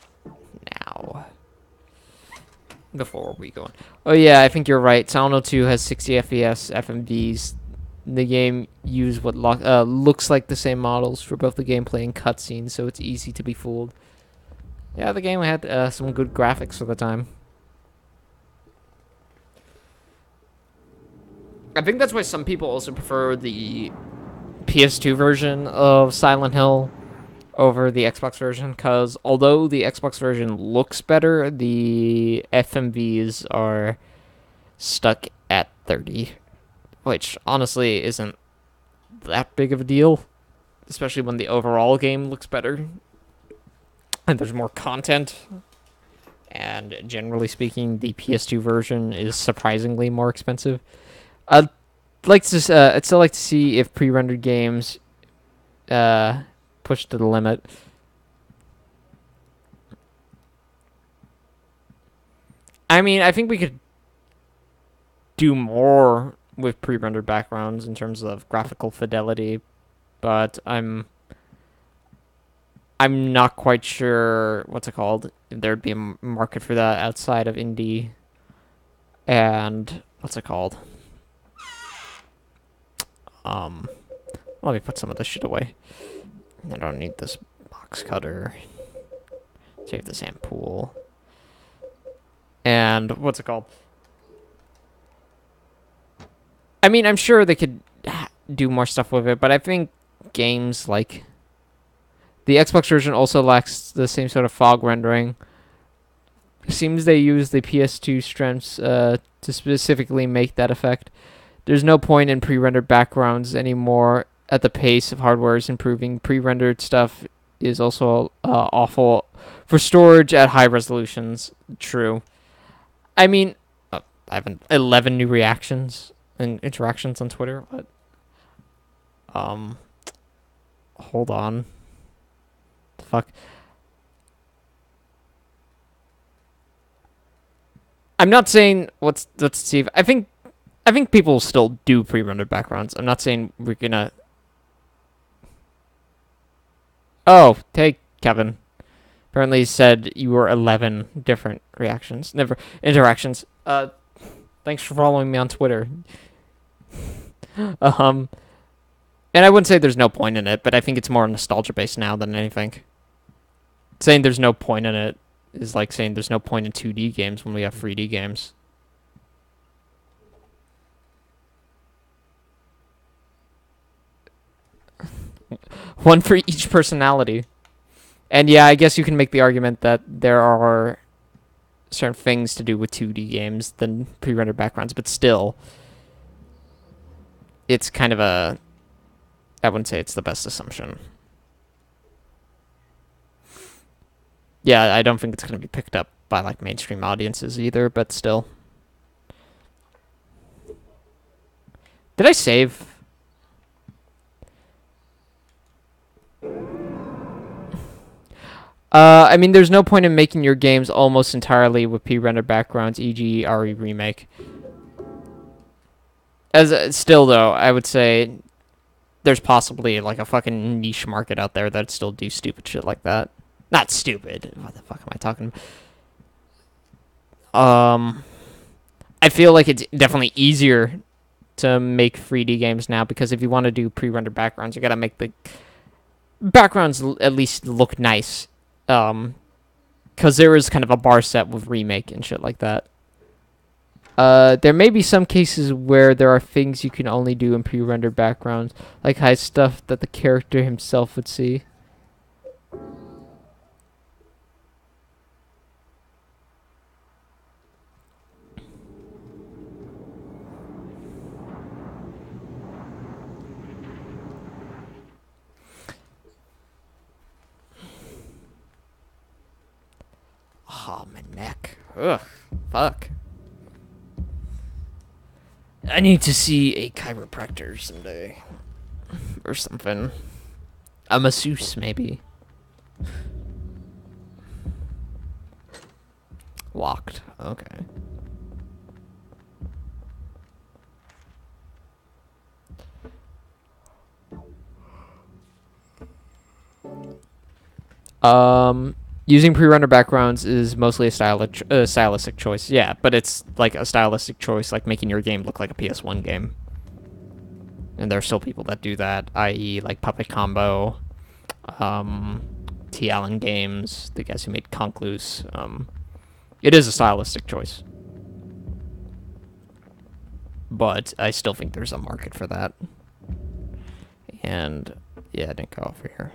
now. Before we go on. Oh yeah, I think you're right. Silent 2 has 60 FPS FMVs. The game used what looks like the same models for both the gameplay and cutscenes, so it's easy to be fooled. Yeah, the game had some good graphics for the time. I think that's why some people also prefer the PS2 version of Silent Hill over the Xbox version, because although the Xbox version looks better, the FMVs are stuck at 30, which honestly isn't that big of a deal, especially when the overall game looks better and there's more content. And generally speaking, the PS2 version is surprisingly more expensive. I'd still like to see if pre-rendered games push to the limit. I mean, I think we could do more with pre-rendered backgrounds in terms of graphical fidelity, but I'm not quite sure what's it called, if there'd be a market for that outside of indie and what's it called? Let me put some of this shit away. I don't need this box cutter. Save this ampoule. And what's it called? I mean, I'm sure they could do more stuff with it, but I think games like the Xbox version also lacks the same sort of fog rendering. It seems they use the PS2 strengths to specifically make that effect. There's no point in pre-rendered backgrounds anymore at the pace of hardware is improving. Pre-rendered stuff is also awful for storage at high resolutions. True. I mean, I have 11 new reactions and interactions on Twitter, but hold on. Fuck. I'm not saying let's see. I think people still do pre-rendered backgrounds. I'm not saying we're gonna. Oh, hey, Kevin. Apparently said you were 11 different reactions, never interactions. Thanks for following me on Twitter. And I wouldn't say there's no point in it, but I think it's more nostalgia based now than anything. Saying there's no point in it is like saying there's no point in 2D games when we have 3D games. One for each personality. And yeah, I guess you can make the argument that there are certain things to do with 2D games than pre-rendered backgrounds, but still, it's kind of a... I wouldn't say it's the best assumption. Yeah, I don't think it's going to be picked up by like mainstream audiences either, but still. Did I save? I mean, there's no point in making your games almost entirely with pre-rendered backgrounds, e.g. RE Remake. Still, though, I would say there's possibly, like, a fucking niche market out there that still do stupid shit like that. Not stupid. What the fuck am I talking about? I feel like it's definitely easier to make 3D games now, because if you want to do pre-rendered backgrounds, you gotta make the backgrounds at least look nice. Because there is kind of a bar set with Remake and shit like that. There may be some cases where there are things you can only do in pre-rendered backgrounds, like hide stuff that the character himself would see. Oh, my neck. Ugh. Fuck. I need to see a chiropractor someday. Or something. A masseuse, maybe. Locked. Okay. Using pre-rendered backgrounds is mostly a stylistic choice. Yeah, but it's like a stylistic choice, like making your game look like a PS1 game. And there are still people that do that, i.e. like Puppet Combo, T. Allen Games, the guys who made Conk Loose. It is a stylistic choice. But I still think there's a market for that. And yeah, I didn't go over here.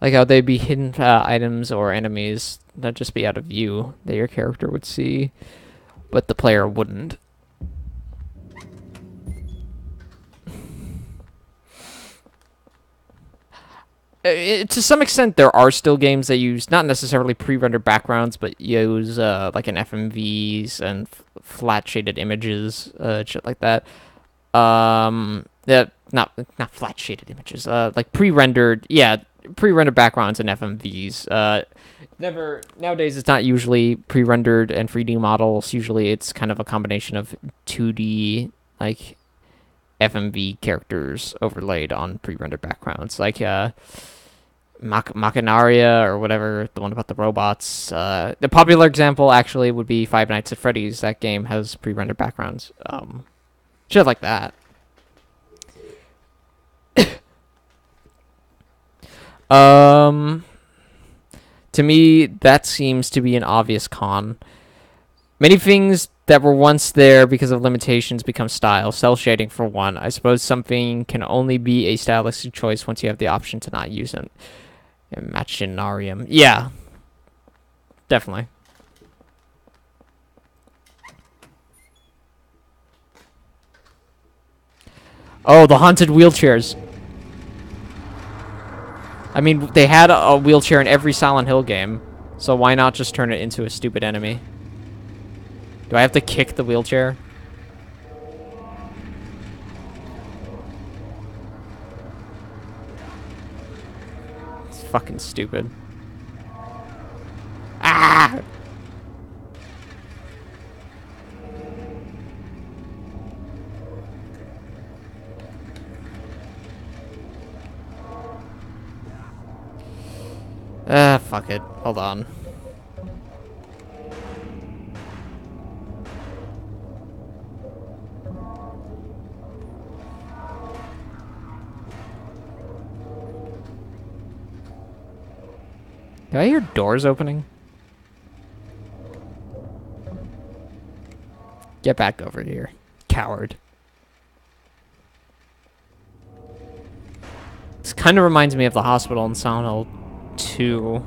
Like how they'd be hidden items or enemies that just be out of view that your character would see, but the player wouldn't. To some extent, there are still games that use not necessarily pre-rendered backgrounds, but use like an FMVs and flat shaded images, shit like that. Not flat shaded images. Like pre-rendered, yeah. Pre-rendered backgrounds and FMVs. Nowadays it's not usually pre-rendered and 3D models. Usually it's kind of a combination of 2D like FMV characters overlaid on pre-rendered backgrounds, like Machinaria or whatever, the one about the robots. The popular example actually would be Five Nights at Freddy's. That game has pre-rendered backgrounds. Shit like that. To me, that seems to be an obvious con. Many things that were once there because of limitations become style. Cell shading, for one. I suppose something can only be a stylistic choice once you have the option to not use it. Machinarium. Yeah. Definitely. Oh, the haunted wheelchairs. I mean, they had a wheelchair in every Silent Hill game, so why not just turn it into a stupid enemy? Do I have to kick the wheelchair? It's fucking stupid. Ah! Fuck it. Hold on. Do I hear doors opening? Get back over here, coward. This kind of reminds me of the hospital in Silent Hill 2.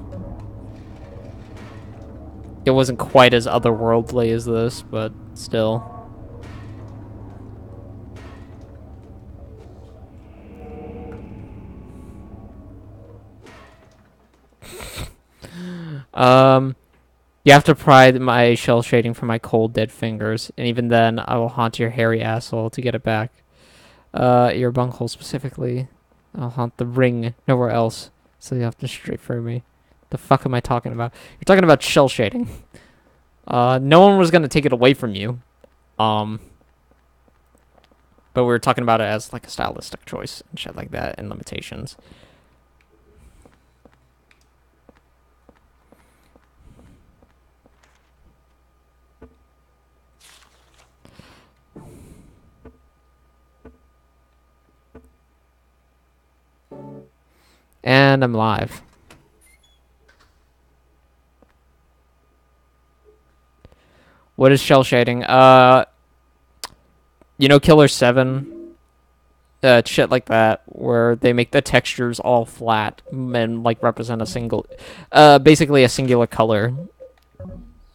It wasn't quite as otherworldly as this, but still. You have to pry my shell shading from my cold, dead fingers, and even then, I will haunt your hairy asshole to get it back. Your bunghole specifically. I'll haunt the ring, nowhere else, so you have to straight for me. The fuck am I talking about? You're talking about shell shading. No one was gonna take it away from you. But we were talking about it as like a stylistic choice and shit like that, and limitations. And I'm live. What is shell shading? You know Killer 7? Shit like that, where they make the textures all flat and like represent a single, basically a singular color.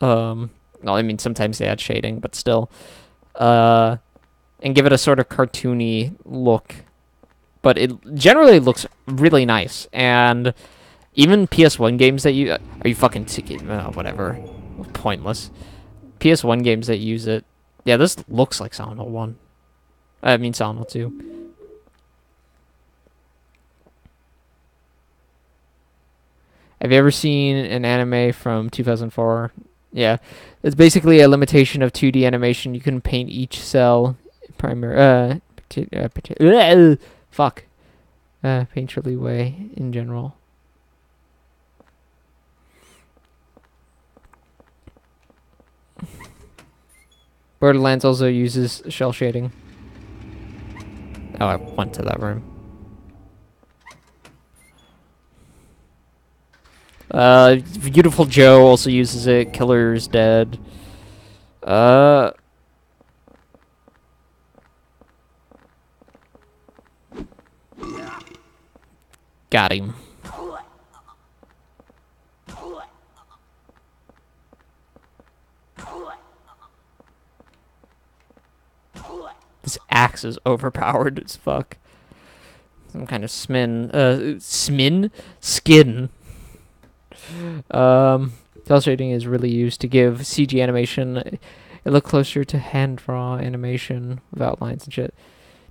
Well, I mean sometimes they add shading, but still, and give it a sort of cartoony look. But it generally looks really nice, and even PS1 games that you are you fucking whatever, pointless. PS1 games that use it, yeah, this looks like Silent Hill 1. I mean Silent Hill 2. Have you ever seen an anime from 2004? Yeah, it's basically a limitation of 2D animation. You can paint each cell painterly way in general. Borderlands also uses shell shading. Oh, I went to that room. Beautiful Joe also uses it. Killer's Dead. Got him. This axe is overpowered as fuck. Some kind of skin. Cell shading is really used to give CG animation a look closer to hand draw animation with outlines and shit.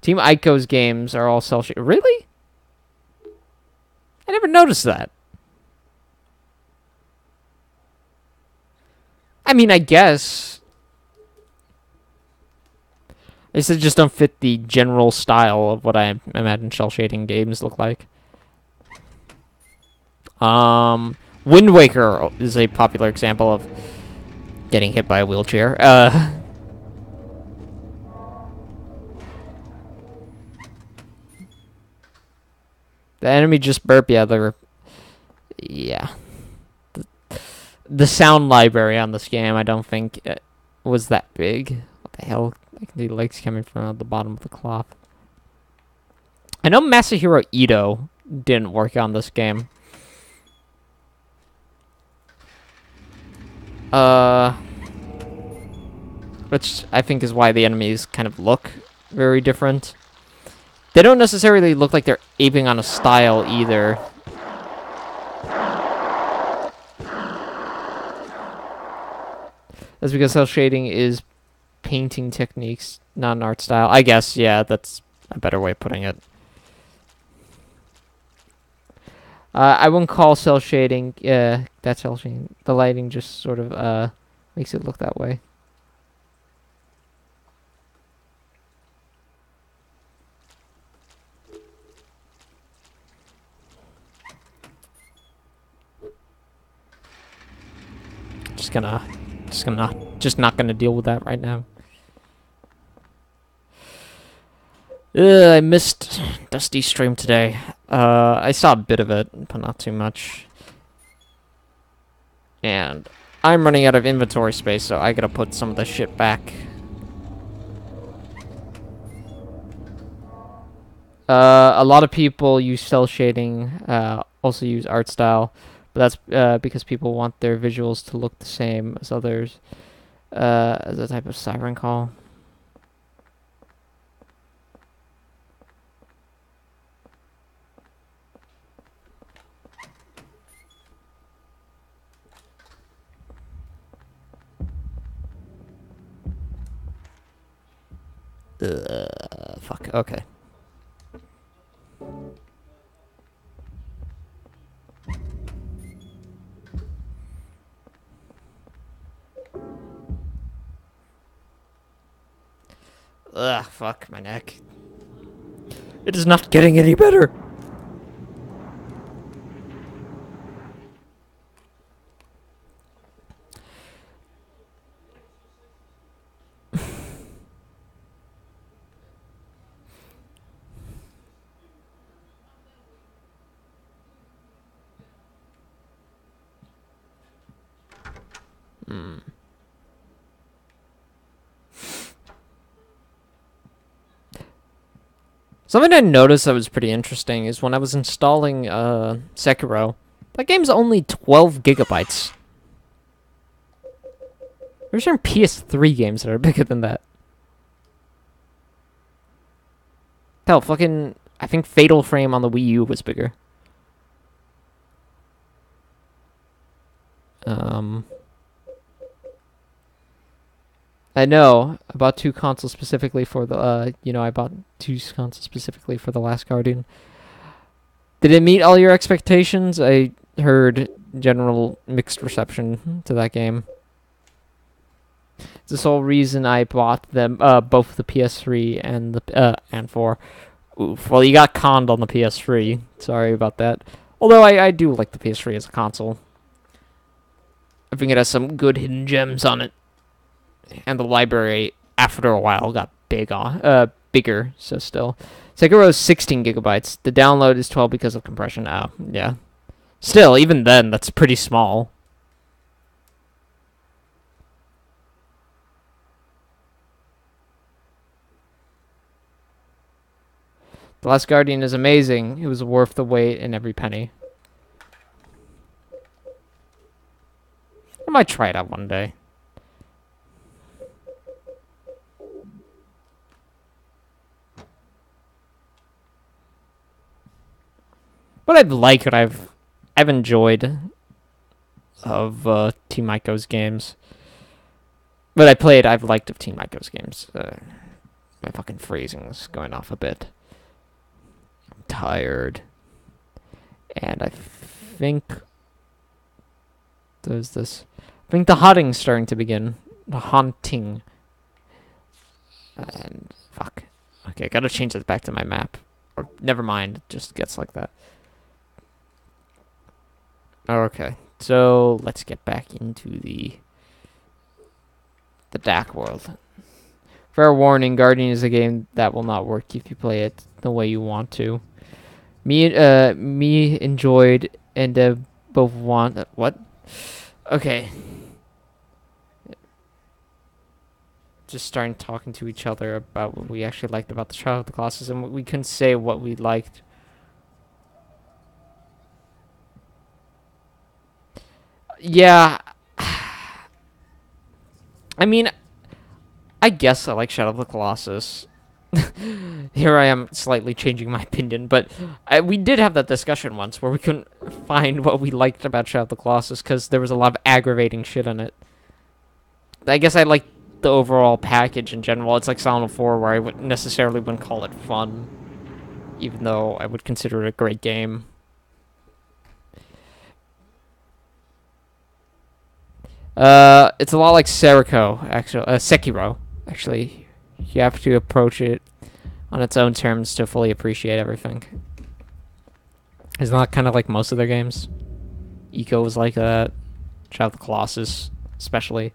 Team Ico's games are all cell shading. Really? I never noticed that. I mean, I guess. They just don't fit the general style of what I imagine shell shading games look like. Wind Waker is a popular example of getting hit by a wheelchair. The enemy just burped. Yeah. The sound library on this game, I don't think was that big. What the hell? Like the legs coming from the bottom of the cloth. I know Masahiro Ito didn't work on this game. Which I think is why the enemies kind of look very different. They don't necessarily look like they're aping on a style either. That's because cell shading is painting techniques, not an art style. I guess, yeah, that's a better way of putting it. I wouldn't call cell shading, that cell shading. The lighting just sort of, makes it look that way. just not gonna deal with that right now. I missed Dusty stream today. I saw a bit of it, but not too much. And I'm running out of inventory space, so I gotta put some of the shit back. A lot of people use cell shading, also use art style, but that's because people want their visuals to look the same as others, as a type of siren call. Fuck, okay. Ugh, fuck my neck. It is not getting any better. Something I noticed that was pretty interesting is when I was installing Sekiro, that game's only 12 gigabytes. There's certain PS3 games that are bigger than that. Hell, fucking, I think Fatal Frame on the Wii U was bigger. I know. I bought two consoles specifically for the, I bought two consoles specifically for The Last Guardian. Did it meet all your expectations? I heard general mixed reception to that game. It's the sole reason I bought them, both the PS3 and the, and 4. Oof. Well, you got conned on the PS3. Sorry about that. Although I do like the PS3 as a console. I think it has some good hidden gems on it. And the library, after a while, got bigger, so still. Sekiro is 16 gigabytes. The download is 12 because of compression. Oh, yeah. Still, even then, that's pretty small. The Last Guardian is amazing. It was worth the wait and every penny. I might try it out one day. But I've liked what I've enjoyed of Team Ico's games. What I've liked of Team Ico's games. My fucking phrasing is going off a bit. I'm tired. And I think there's this. I think the haunting's starting to begin. The haunting. And fuck. Okay, I gotta change that back to my map. Or never mind, it just gets like that. Okay, so let's get back into the DAC world. Fair warning, Guardian is a game that will not work if you play it the way you want to. Me enjoyed and both want what? Okay. Just starting talking to each other about what we actually liked about the Trial of the Colossus, and we couldn't say what we liked. Yeah. I mean, I guess I like Shadow of the Colossus. Here I am slightly changing my opinion, but we did have that discussion once where we couldn't find what we liked about Shadow of the Colossus because there was a lot of aggravating shit in it. I guess I like the overall package in general. It's like Silent Hill 4 where I wouldn't call it fun, even though I would consider it a great game. It's a lot like Sekiro, actually. You have to approach it on its own terms to fully appreciate everything. It's not kind of like most of their games. Ico was like that. Shadow of the Colossus. especially.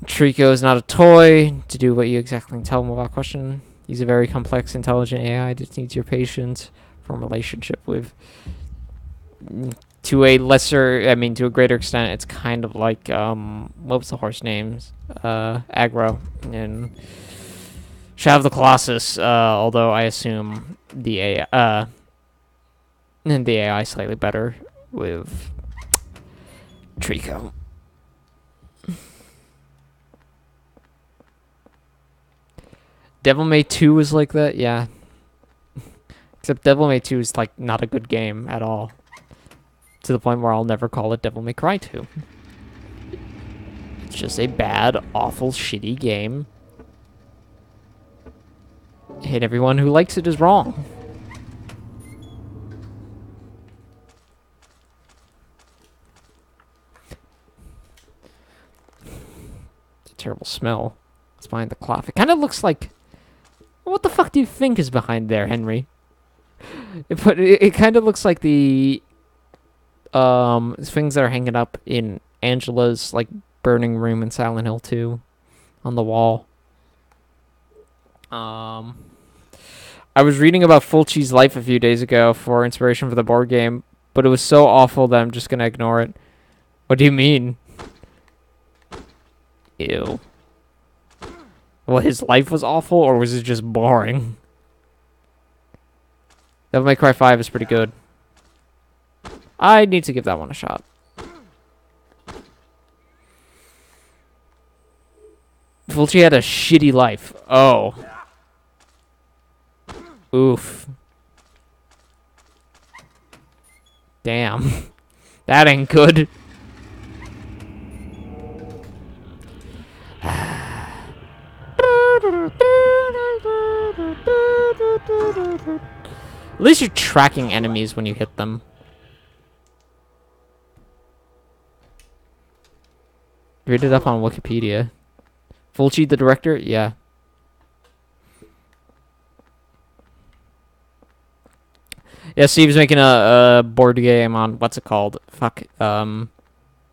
Trico is not a toy to do what you exactly tell him without question. He's a very complex, intelligent AI that needs your patience from relationship with. To a to a greater extent, it's kind of like, what was the horse names? Aggro in Shadow of the Colossus, although I assume the AI slightly better with Trico. Devil May 2 is like that, yeah. Except Devil May 2 is like not a good game at all. To the point where I'll never call it Devil May Cry 2. It's just a bad, awful, shitty game. And everyone who likes it is wrong. It's a terrible smell. It's behind the cloth. It kind of looks like... What the fuck do you think is behind there, Henry? It kind of looks like the... things that are hanging up in Angela's, like, burning room in Silent Hill 2 on the wall. I was reading about Fulci's life a few days ago for inspiration for the board game, but it was so awful that I'm just gonna ignore it. What do you mean? Ew. Well, his life was awful, or was it just boring? Devil May Cry 5 is pretty good. I need to give that one a shot. Fulci had a shitty life. Oh. Oof. Damn. That ain't good. At least you're tracking enemies when you hit them. Read it up on Wikipedia. Fulci, the director? Yeah. Yeah, Steve's making a board game on, what's it called? Fuck.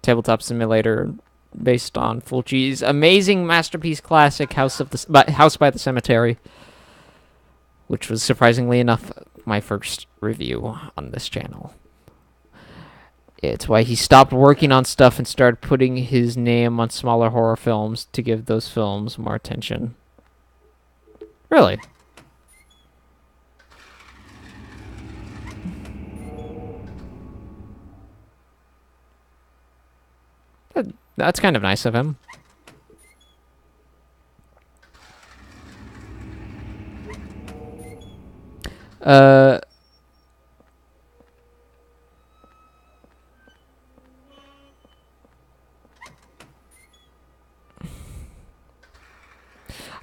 Tabletop Simulator based on Fulci's amazing masterpiece classic House by the Cemetery. Which was, surprisingly enough, my first review on this channel. It's why he stopped working on stuff and started putting his name on smaller horror films to give those films more attention. Really? That's kind of nice of him. I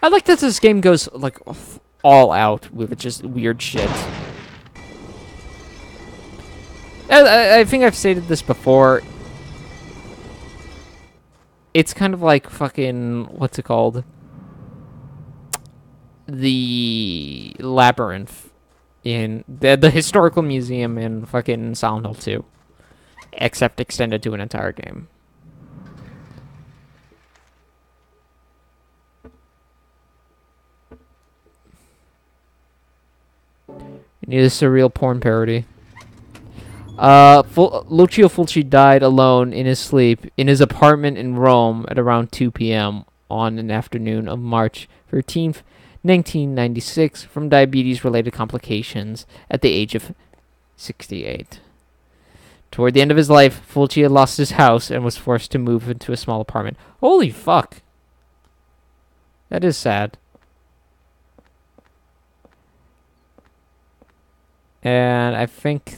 like that this game goes, like, all out with just weird shit. I think I've stated this before. It's kind of like fucking, what's it called? The Labyrinth in the historical museum in fucking Silent Hill 2. Except extended to an entire game. You need a surreal porn parody. Lucio Fulci died alone in his sleep in his apartment in Rome at around 2 p.m. on an afternoon of March 13th, 1996, from diabetes-related complications at the age of 68. Toward the end of his life, Fulci had lost his house and was forced to move into a small apartment. Holy fuck. That is sad. And I think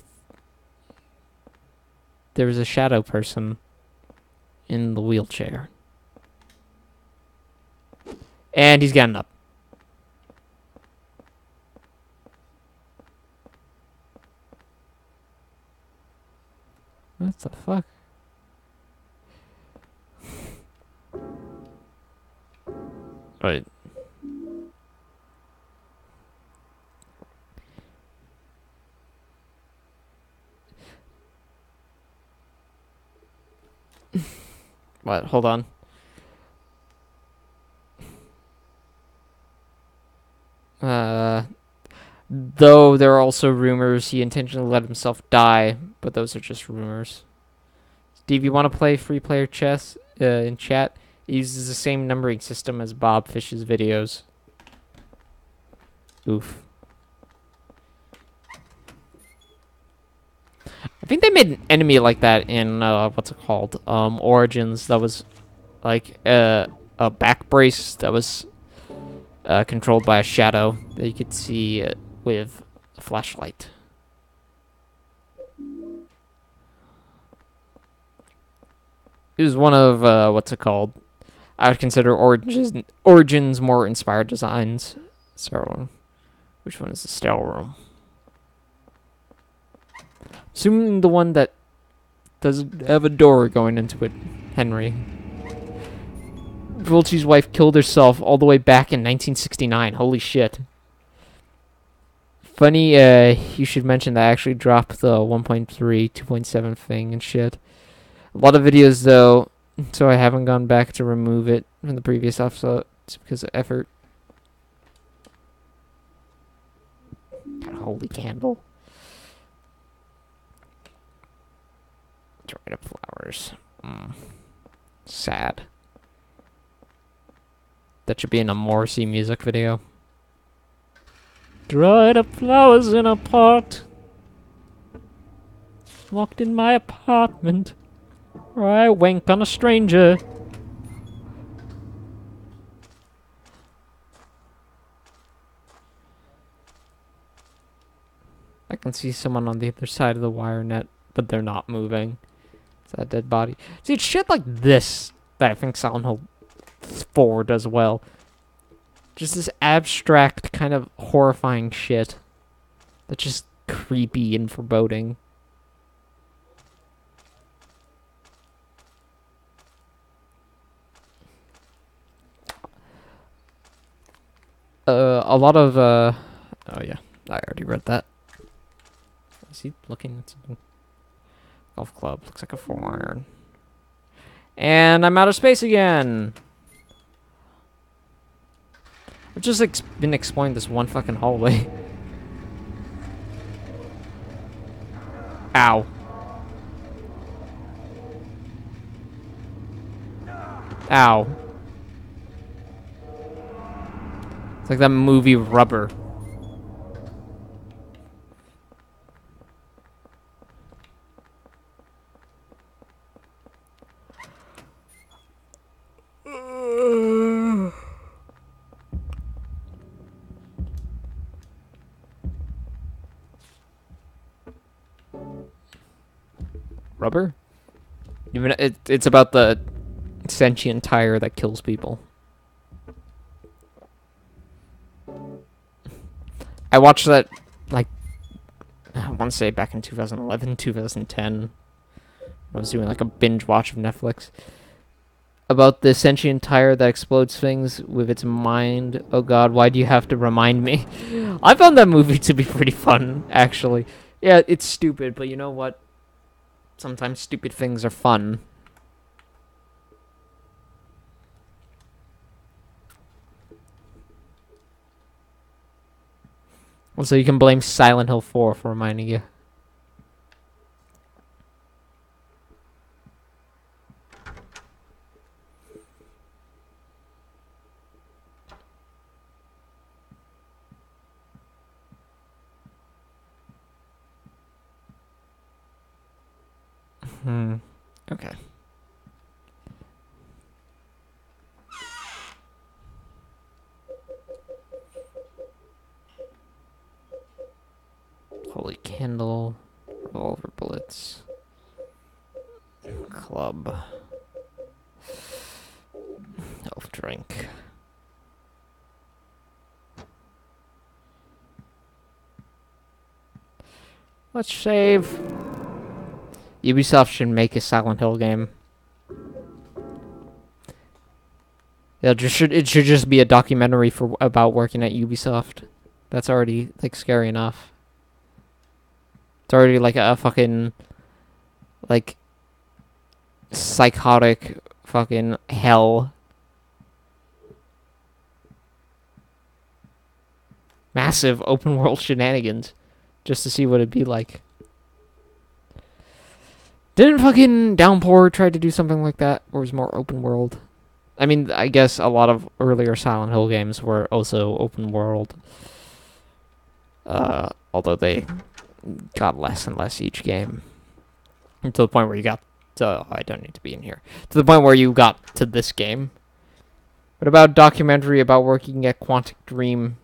there was a shadow person in the wheelchair. And he's getting up. What the fuck? Right. What? Hold on. Though there are also rumors he intentionally let himself die, but those are just rumors. Steve, you want to play free player chess in chat? It uses the same numbering system as Bob Fish's videos. Oof. I think they made an enemy like that in what's it called? Origins. That was like a back brace that was controlled by a shadow that you could see with a flashlight. It was one of what's it called? I would consider Origins more inspired designs. So, which one is the Stale Room? Assuming the one that doesn't have a door going into it, Henry. Fulci's wife killed herself all the way back in 1969. Holy shit. Funny, you should mention that I actually dropped the 1.3, 2.7 thing and shit. A lot of videos, though, so I haven't gone back to remove it from the previous episode. It's because of effort. Got a holy candle. Dried up flowers. Sad. That should be in a Morrissey music video. Dried up flowers in a pot. Locked in my apartment. Where I wank on a stranger. I can see someone on the other side of the wire net, but they're not moving. It's that dead body. See, it's shit like this that I think Silent Hill 4 does well. Just this abstract kind of horrifying shit that's just creepy and foreboding. A lot of oh yeah, I already read that. Is he looking at something? Golf club looks like a 4-iron. And I'm out of space again. I've just been exploring this one fucking hallway. Ow. Ow. It's like that movie Rubber. Rubber? Even it's about the sentient tire that kills people. I watched that, like, I want to say back in 2011, 2010. I was doing like a binge watch of Netflix. About the sentient tire that explodes things with its mind. Oh god, why do you have to remind me? I found that movie to be pretty fun, actually. Yeah, it's stupid, but you know what? Sometimes stupid things are fun. Also, you can blame Silent Hill 4 for reminding you. Okay. Holy candle. Revolver bullets. Club. Health drink. Let's save. Ubisoft should make a Silent Hill game. It should just be a documentary about working at Ubisoft. That's already like scary enough. It's already like a fucking like psychotic fucking hell. Massive open world shenanigans just to see what it'd be like. Didn't fucking Downpour try to do something like that, or was more open world? I mean, I guess a lot of earlier Silent Hill games were also open world. Although they got less and less each game. To the point where you got to, I don't need to be in here. To the point where you got to this game. What about documentary about working at Quantic Dream?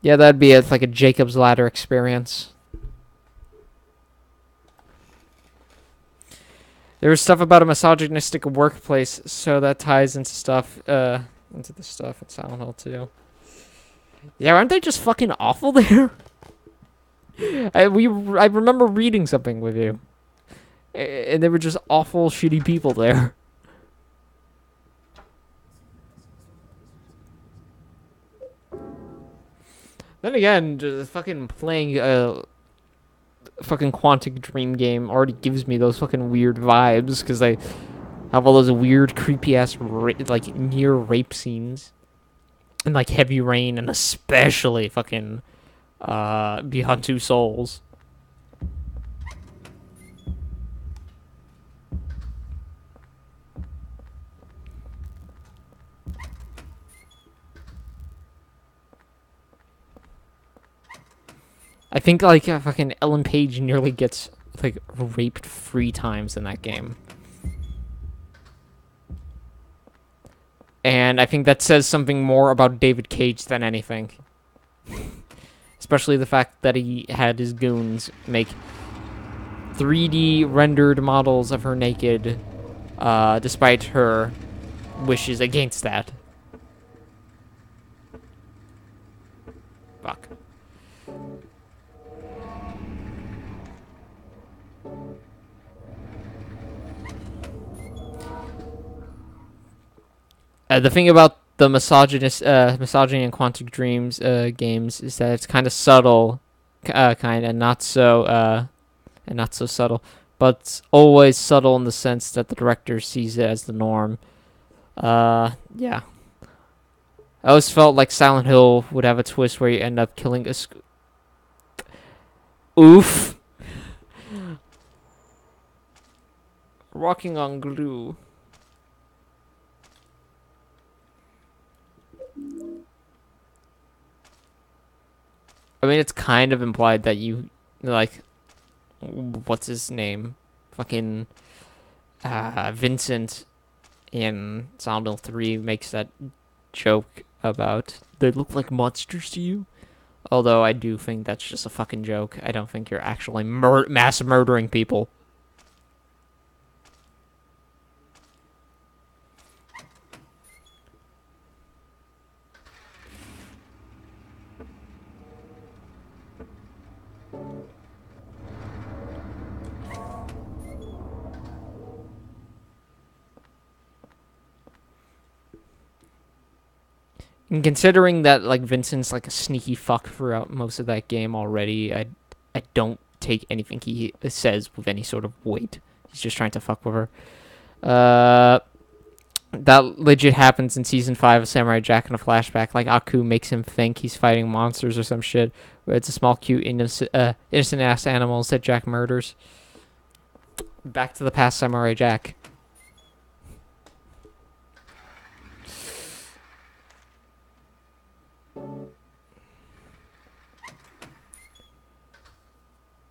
Yeah, that'd be like a Jacob's Ladder experience. There was stuff about a misogynistic workplace, so that ties into stuff, into the stuff in Silent Hill 2. Yeah, aren't they just fucking awful there? I remember reading something with you. And they were just awful, shitty people there. Then again, just fucking playing a fucking Quantic Dream game already gives me those fucking weird vibes, because they have all those weird, creepy-ass, like, near rape scenes. And, like, Heavy Rain, and especially fucking Beyond Two Souls. I think, like, fucking Ellen Page nearly gets, like, raped 3 times in that game. And I think that says something more about David Cage than anything. Especially the fact that he had his goons make 3D rendered models of her naked, despite her wishes against that. Fuck. The thing about the misogyny in Quantic Dreams games is that it's kind of subtle, kind of not so, and not so subtle, but always subtle in the sense that the director sees it as the norm. Yeah. I always felt like Silent Hill would have a twist where you end up killing a Oof. Walking on glue. I mean, it's kind of implied that you, like, what's his name? Fucking, Vincent in Silent Hill 3 makes that joke about, they look like monsters to you? Although I do think that's just a fucking joke. I don't think you're actually mass murdering people. And considering that, like, Vincent's like a sneaky fuck throughout most of that game already, I don't take anything he says with any sort of weight. He's just trying to fuck with her. That legit happens in Season 5 of Samurai Jack in a flashback. Like, Aku makes him think he's fighting monsters or some shit. Where it's a small, cute, innocent-ass animals that Jack murders. Back to the past Samurai Jack.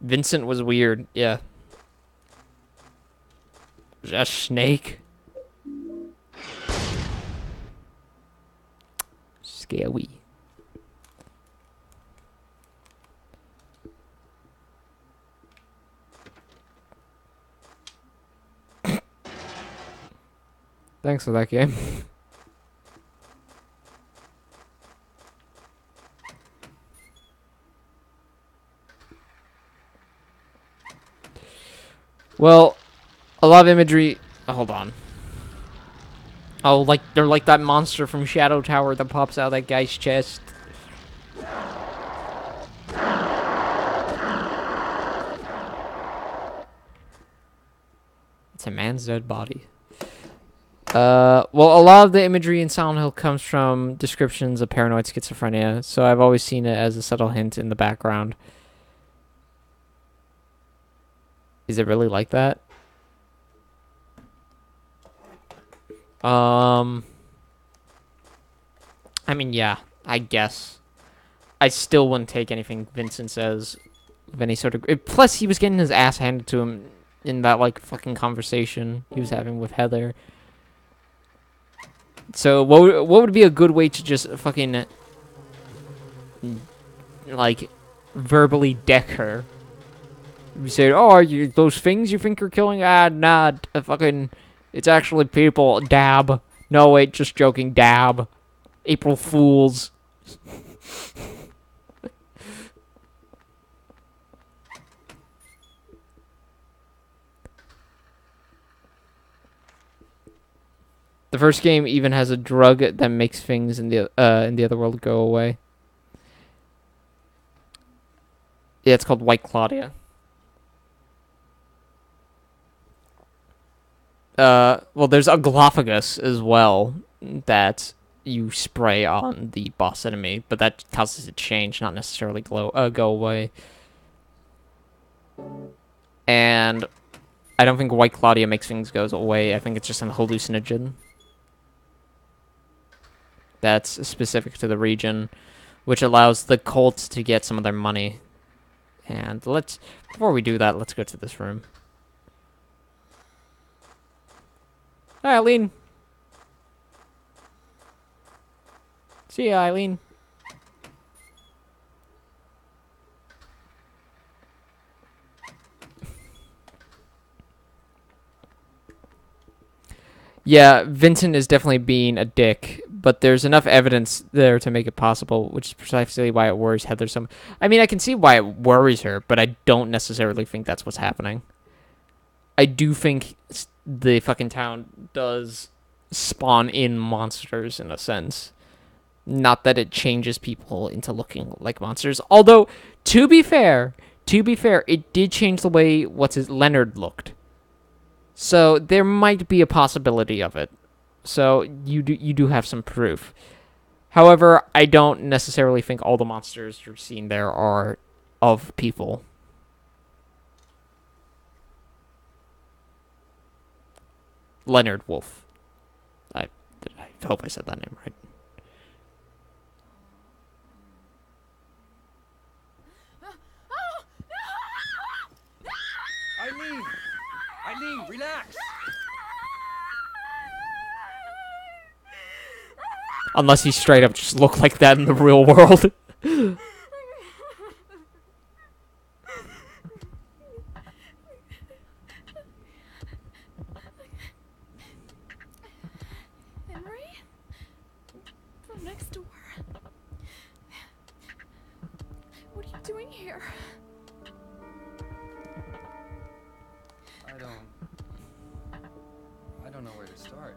Vincent was weird, yeah. A snake? Scary. Thanks for that game. Well, a lot of imagery. Oh, hold on. Oh, like they're like that monster from Shadow Tower that pops out of that guy's chest. It's a man's dead body. Well, a lot of the imagery in Silent Hill comes from descriptions of paranoid schizophrenia, so I've always seen it as a subtle hint in the background. Is it really like that? I mean, yeah, I guess. I still wouldn't take anything Vincent says of any sort of... Plus, he was getting his ass handed to him in that, like, fucking conversation he was having with Heather. So, what would be a good way to just fucking... like, verbally deck her? You say, oh, are you those things you think you're killing? Ah, nah, fucking... It's actually people. Dab. No, wait, just joking. Dab. April Fools. The first game even has a drug that makes things in the other world go away. Yeah, it's called White Claudia. Well, there's Aglaophagus as well that you spray on the boss enemy, but that causes it to change, not necessarily go away. And I don't think White Claudia makes things go away. I think it's just an hallucinogen that's specific to the region, which allows the cults to get some of their money. And before we do that, let's go to this room. Hi, Eileen. See ya, Eileen. Yeah, Vincent is definitely being a dick, but there's enough evidence there to make it possible, which is precisely why it worries Heather so much. I mean, I can see why it worries her, but I don't necessarily think that's what's happening. I do think the fucking town does spawn in monsters in a sense. Not that it changes people into looking like monsters. Although, to be fair, it did change the way Leonard looked. So there might be a possibility of it. So you do have some proof. However, I don't necessarily think all the monsters you're seeing there are of people. Leonard Wolf. I hope I said that name right. Eileen, relax. Unless he straight up just looked like that in the real world. Henry? From next door. What are you doing here? I don't know where to start.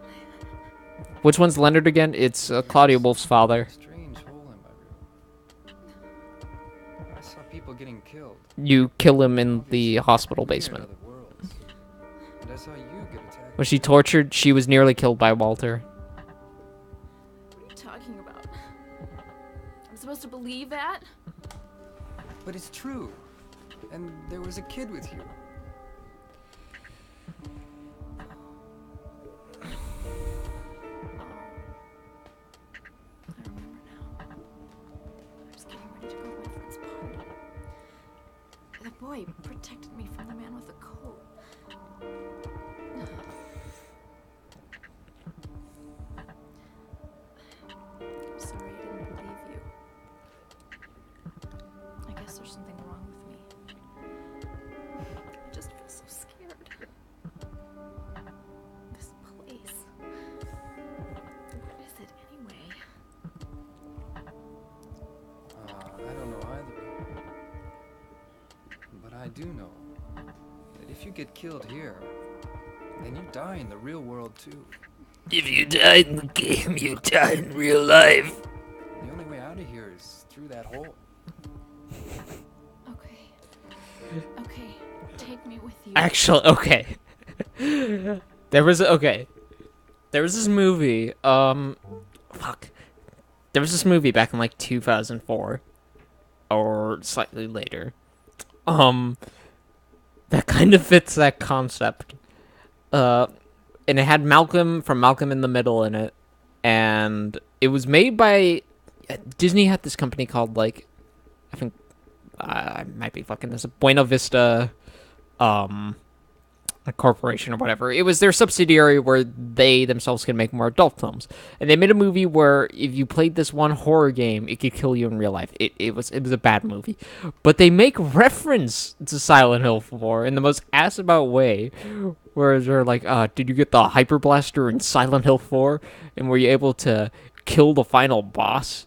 Which one's Leonard again? It's Claudia Wolf's father. Strange hole in my room. I saw people getting killed. You kill him in the hospital basement. And I saw you get attacked. When she tortured, she was nearly killed by Walter. What are you talking about? I'm supposed to believe that? But it's true. And there was a kid with you. I remember now. I was getting ready to go to my friend's party. The boy protected me from the man with the coat. I'm sorry I didn't believe you. I guess there's something wrong with me. I just feel so scared. This place. What is it anyway? I don't know either. But I do know that if you get killed here, then you die in the real world too. If you die in the game, you die in real life. The only way out of here is through that hole. Okay. Okay. Take me with you. Actually, okay. Okay. There was this movie, fuck. There was this movie back in like 2004 or slightly later. That kind of fits that concept. And it had Malcolm from Malcolm in the Middle in it, and it was made by Disney. Had this company called like, I think I might be fucking this up, Buena Vista, a corporation or whatever. It was their subsidiary where they themselves can make more adult films, and they made a movie where if you played this one horror game, it could kill you in real life. It was a bad movie, but they make reference to Silent Hill 4 in the most ass about way, where they're like, did you get the Hyper Blaster in Silent Hill 4, and were you able to kill the final boss?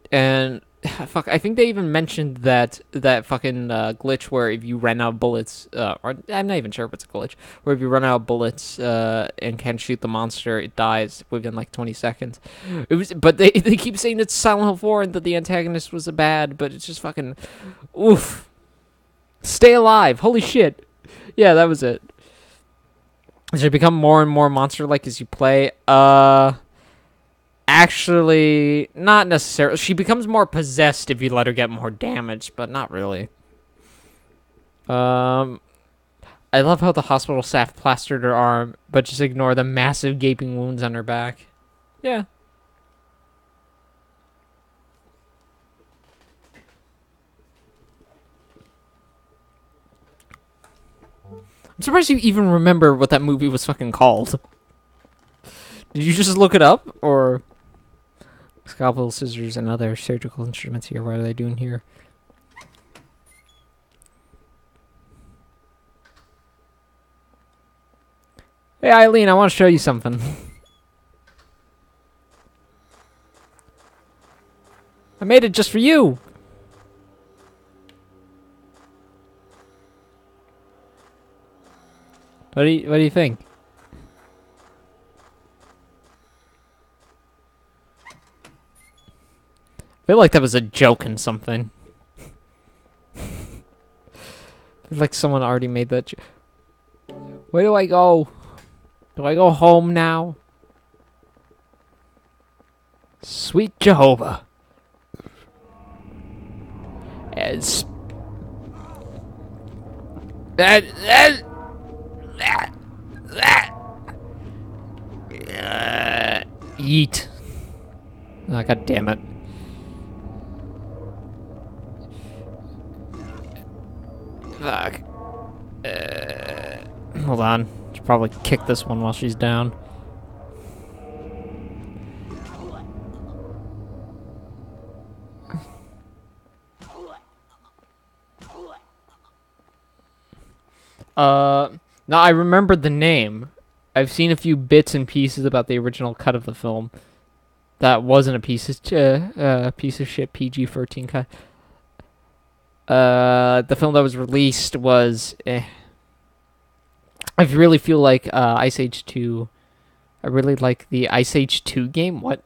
And fuck, I think they even mentioned that fucking glitch where if you ran out of bullets, or I'm not even sure if it's a glitch, where if you run out of bullets and can't shoot the monster, it dies within like 20 seconds. But they keep saying it's Silent Hill 4 and that the antagonist was a bad, but it's just fucking, oof. Stay alive, holy shit. Yeah, that was it. Does it become more and more monster-like as you play? Actually, not necessarily. She becomes more possessed if you let her get more damage, but not really. I love how the hospital staff plastered her arm, but just ignore the massive gaping wounds on her back. Yeah. I'm surprised you even remember what that movie was fucking called. Did you just look it up, or... Scalpel, scissors, and other surgical instruments here. What are they doing here? Hey, Eileen, I want to show you something. I made it just for you. What do you think? I feel like that was a joke in something. I feel like someone already made that joke. Where do I go? Do I go home now? Sweet Jehovah. As... Yeet. Oh, God damn it. Fuck. Hold on. Should probably kick this one while she's down. No, I remembered the name. I've seen a few bits and pieces about the original cut of the film. That wasn't a piece of shit PG-13 cut. The film that was released was, I really feel like Ice Age 2. I really like the Ice Age 2 game. What?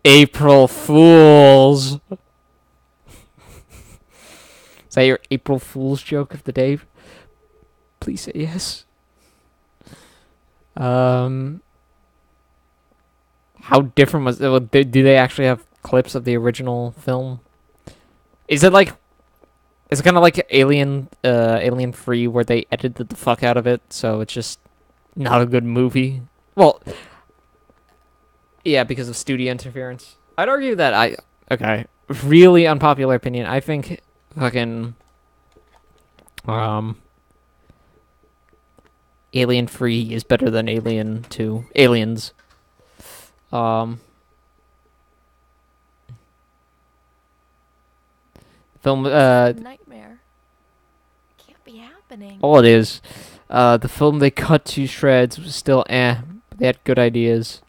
April Fools. Is that your April Fool's joke of the day? Please say yes. How different was it? Do they actually have clips of the original film? Is it like... Is it kind of like Alien 3 where they edited the fuck out of it, so it's just not a good movie? Well, yeah, because of studio interference. I'd argue that okay, really unpopular opinion. I think fucking Alien 3 is better than Alien 2. Aliens. Film Nightmare. It can't be happening. Oh, it is. The film they cut to shreds was still They had good ideas.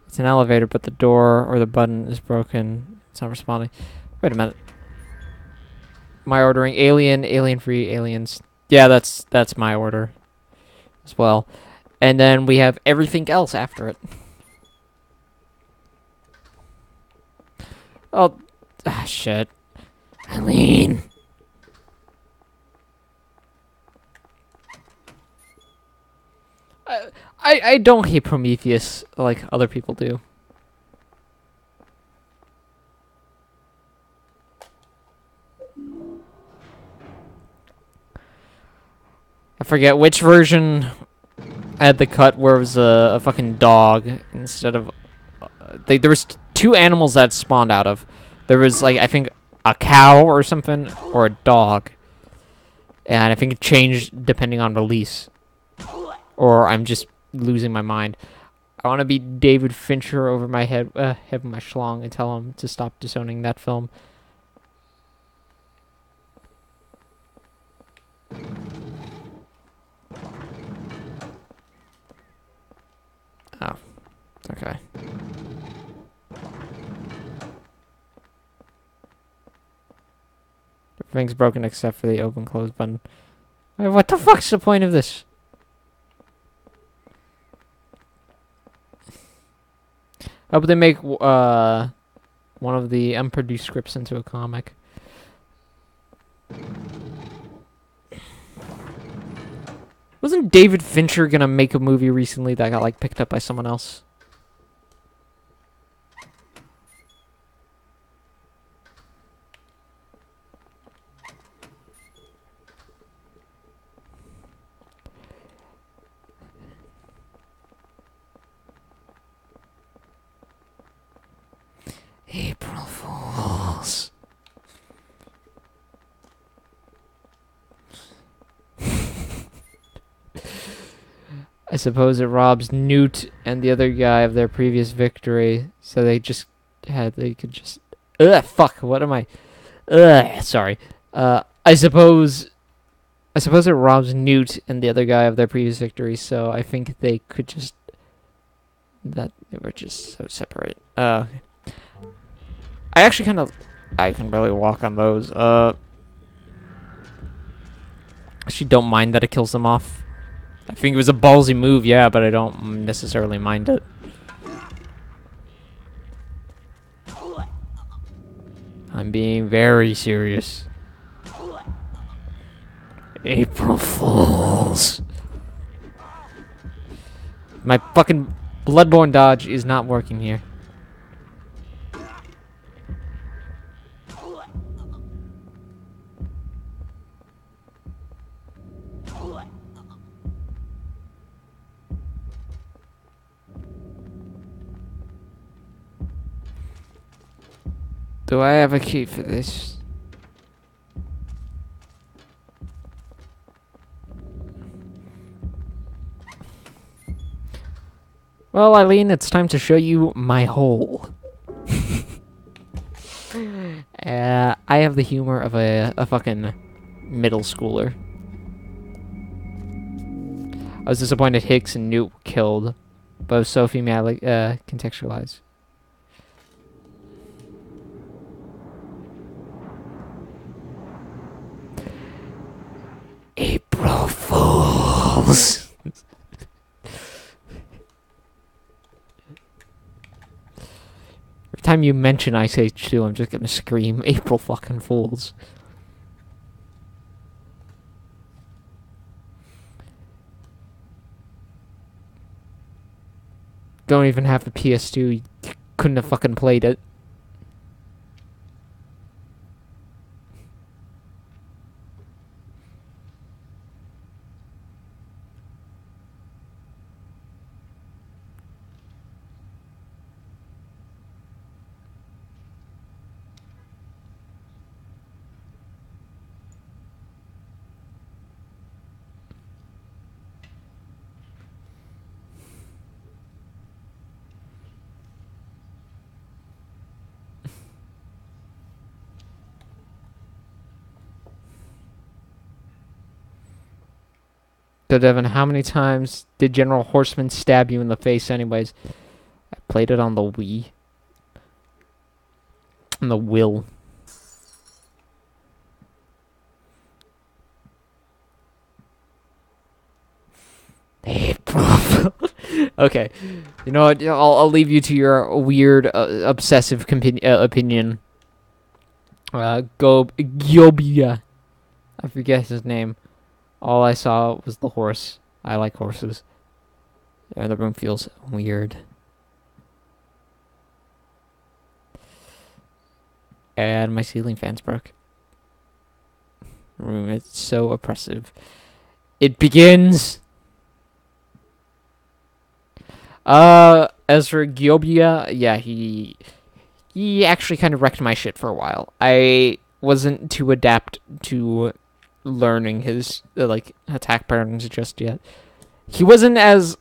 It's an elevator, but the door or the button is broken. It's not responding. Wait a minute. My ordering Alien, Alien Free, Aliens. Yeah, that's my order as well. And then we have everything else after it. Oh, shit. Eileen. I don't hate Prometheus like other people do. I forget which version I had the cut where it was a fucking dog instead of... there was two animals that spawned out of. There was, like, I think a cow or something, or a dog. And I think it changed depending on release. Or I'm just losing my mind. I want to be David Fincher over my head of my schlong and tell him to stop disowning that film. Oh, okay. Everything's broken except for the open close button. What the fuck's the point of this? I hope they make one of the unproduced scripts into a comic. Wasn't David Fincher gonna make a movie recently that got like picked up by someone else? April Fools. I suppose it robs Newt and the other guy of their previous victory, so they could just... Ugh, fuck, what am I... Ugh, sorry. I suppose it robs Newt and the other guy of their previous victory, so I think they could just... That they were just so separate. I actually I can barely walk on those. Actually don't mind that it kills them off. I think it was a ballsy move, yeah, but I don't necessarily mind it. I'm being very serious. April Fools. My fucking Bloodborne dodge is not working here. Do I have a key for this? Well, Eileen, it's time to show you my hole. I have the humor of a fucking middle schooler. I was disappointed Hicks and Newt were killed, but Sophie Malik contextualized. April Fools. Every time you mention Ice Age 2, I'm just gonna scream, April fucking Fools. Don't even have the PS2, you couldn't have fucking played it. So Devin, how many times did General Horseman stab you in the face anyways? I played it on the Wii. On the Will. April Okay. You know what? I'll leave you to your weird, obsessive opinion. Giobia. I forget his name. All I saw was the horse. I like horses. Yeah, the room feels weird. And my ceiling fan's broke. Room, it's so oppressive. It begins. As for Giobia, yeah, he actually kind of wrecked my shit for a while. I wasn't too adept to learning his like attack patterns just yet. He wasn't as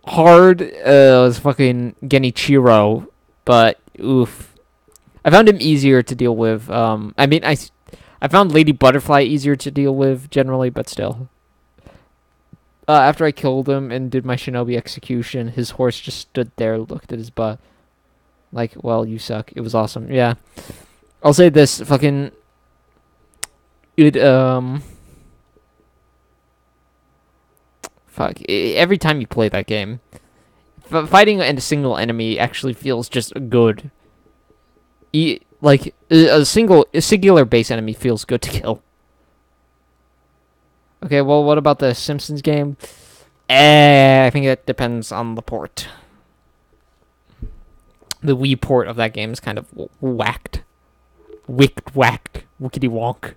hard as fucking Genichiro, but oof. I found him easier to deal with. I mean, I found Lady Butterfly easier to deal with generally, but still. After I killed him and did my shinobi execution, his horse just stood there, looked at his butt. Like, well, you suck. It was awesome. Yeah. I'll say this, fucking... Fuck. Every time you play that game, fighting a single enemy actually feels just good. Like, a singular base enemy feels good to kill. Okay, well, what about the Simpsons game? I think it depends on the port. The Wii port of that game is kind of whacked. Whacked. Wickety wonk.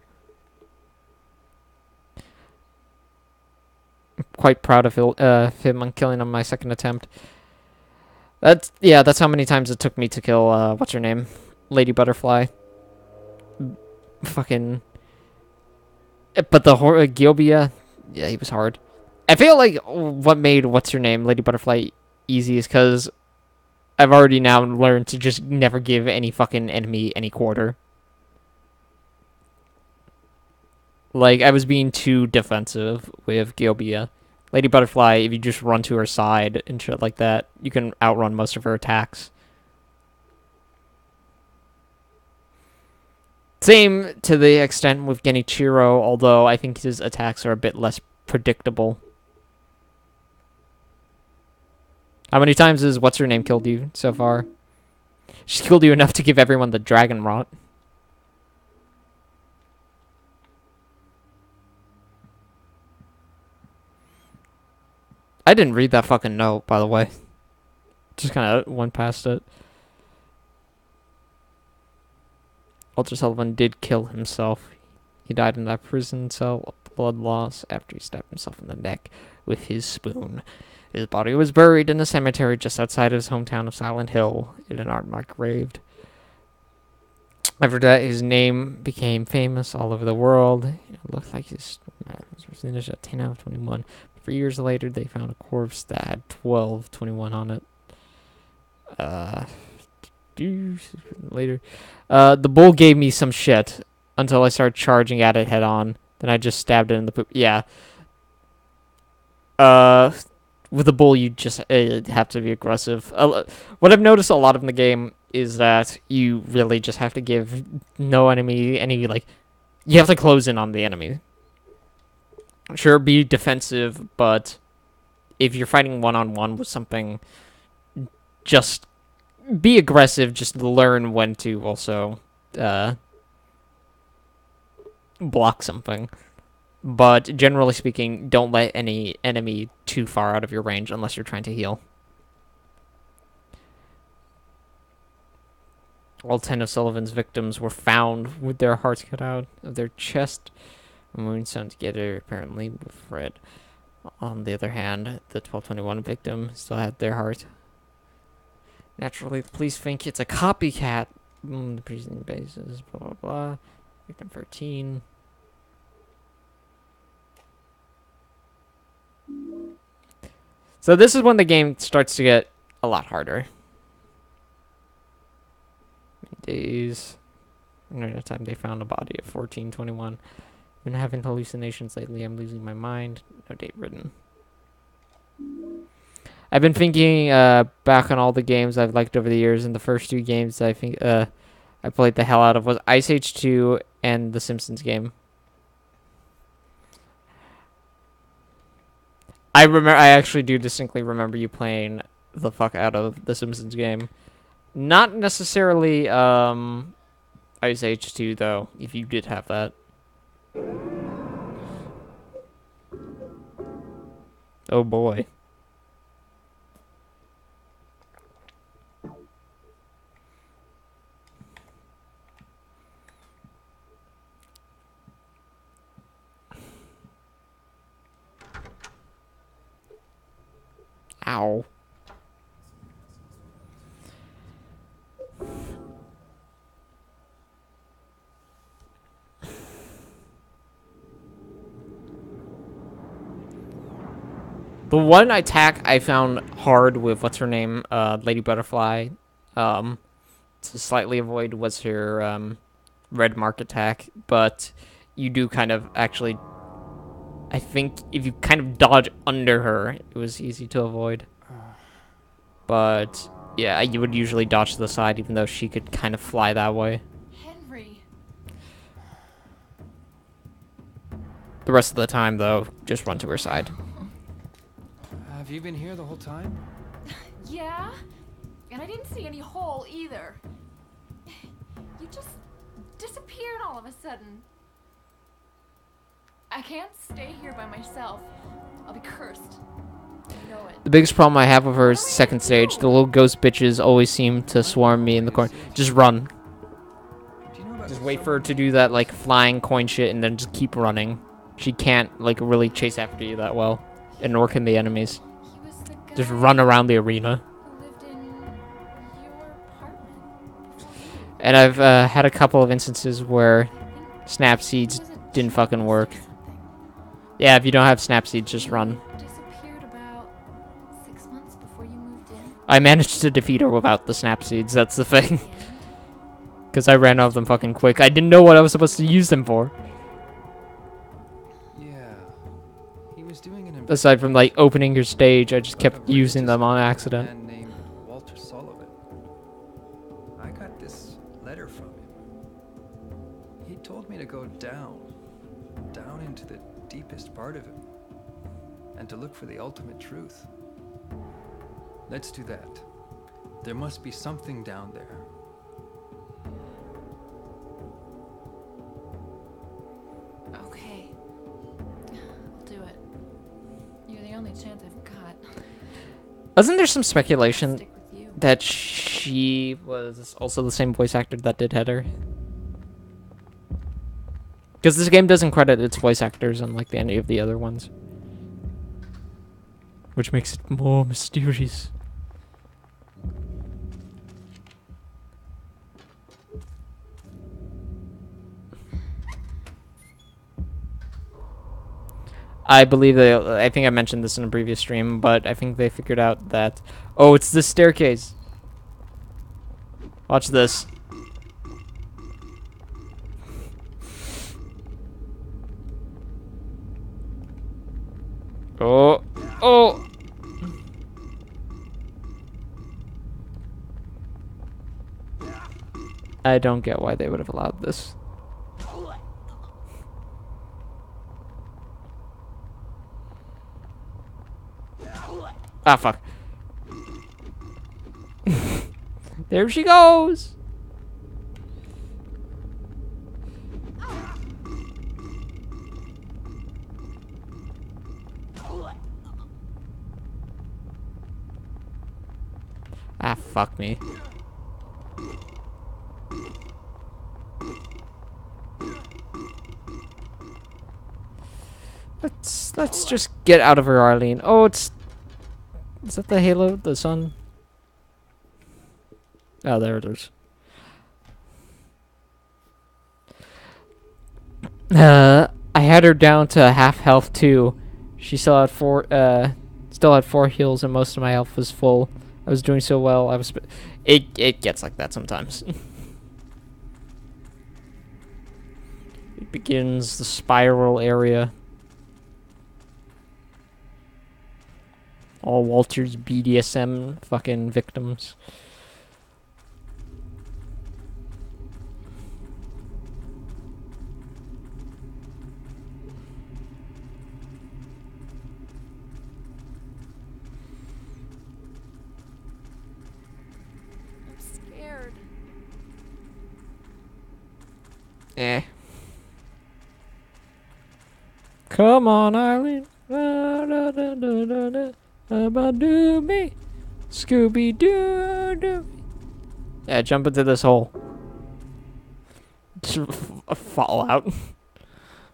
I'm quite proud of him on killing on my second attempt. That's how many times it took me to kill, what's her name? Lady Butterfly. Fucking... But the Giobia, yeah, he was hard. I feel like what made what's-her-name, Lady Butterfly, easy is because I've already now learned to just never give any fucking enemy any quarter. Like, I was being too defensive with Giobia. Lady Butterfly, if you just run to her side and shit like that, you can outrun most of her attacks. Same to the extent with Genichiro, although I think his attacks are a bit less predictable. How many times has what's-her-name killed you so far? She's killed you enough to give everyone the dragon rot. I didn't read that fucking note, by the way. Just kind of went past it. Walter Sullivan did kill himself. He died in that prison cell of blood loss after he stabbed himself in the neck with his spoon. His body was buried in a cemetery just outside his hometown of Silent Hill in an art-marked grave. After that, his name became famous all over the world. It looked like his was finished at 10 out of 21. 3 years later, they found a corpse that had 12/21 on it. Later. The bull gave me some shit until I started charging at it head on. Then I just stabbed it in the poop. Yeah. With the bull, you just have to be aggressive. What I've noticed a lot in the game is that you really just have to give no enemy any, like... You have to close in on the enemy. Sure, be defensive, but if you're fighting one-on-one with something, just... be aggressive, just learn when to also block something. But generally speaking, don't let any enemy too far out of your range unless you're trying to heal. All 10 of Sullivan's victims were found with their hearts cut out of their chest. Wounds sewn together, apparently, with Fred. On the other hand, the 12/21 victim still had their heart. Naturally, the police think it's a copycat. The prison basis, blah, blah, blah. Victim 13. So this is when the game starts to get a lot harder. Days. During the time they found a body at 14/21. Been having hallucinations lately. I'm losing my mind. No date written. I've been thinking back on all the games I've liked over the years, and the first two games I think I played the hell out of was Ice Age 2 and the Simpsons game. I actually do distinctly remember you playing the fuck out of the Simpsons game. Not necessarily Ice Age 2 though, if you did have that. Oh boy. Ow. The one attack I found hard with what's her name, Lady Butterfly, to slightly avoid was her red mark attack, but you do kind of actually, I think if you kind of dodge under her, it was easy to avoid. But yeah, you would usually dodge to the side, even though she could kind of fly that way. Henry. The rest of the time, though, just run to her side. Have you been here the whole time? Yeah? And I didn't see any hole either. You just disappeared all of a sudden. I can't stay here by myself. I'll be cursed. I know it. The biggest problem I have with her is the second stage. The little ghost bitches always seem to swarm me in the corner. Just run. Do you know about Just wait for her to do that, like, flying coin shit and then just keep running. She can't, like, really chase after you that well. And nor can the enemies. He was the guy Just run around the arena. who lived in your apartment before you. And I've had a couple of instances where snap seeds He was a didn't fucking work. or something. Yeah, if you don't have snap seeds, just run. You disappeared about 6 months before you moved in. I managed to defeat her without the snap seeds, that's the thing. And Because I ran out of them fucking quick. I didn't know what I was supposed to use them for. Yeah. He was doing an Aside from, like, opening your stage, I just But a kept using them on religious accident. man named Walter Sullivan. I got this letter from him. He told me to go down into the deepest part of it, and to look for the ultimate truth. Let's do that. There must be something down there. okay. I'll do it. You're the only chance I've got. Wasn't there some speculation Stick with you. that she was also the same voice actor that did Heather? Because this game doesn't credit its voice actors unlike any of the other ones. Which makes it more mysterious. I believe I think I mentioned this in a previous stream, but I think they figured out that, oh, it's this staircase. Watch this. Oh, oh. I don't get why they would have allowed this. Ah, fuck. There she goes. Ah, fuck me. Let's just get out of her, Arlene. Oh, is that the halo? The sun? Oh, there it is. I had her down to half health too. She still had four heals, and most of my health was full. I was doing so well. It gets like that sometimes. It begins the spiral area. All Walter's BDSM fucking victims. Eh. Come on, Eileen. About do me. Scooby Doo. Yeah, jump into this hole. Fall out.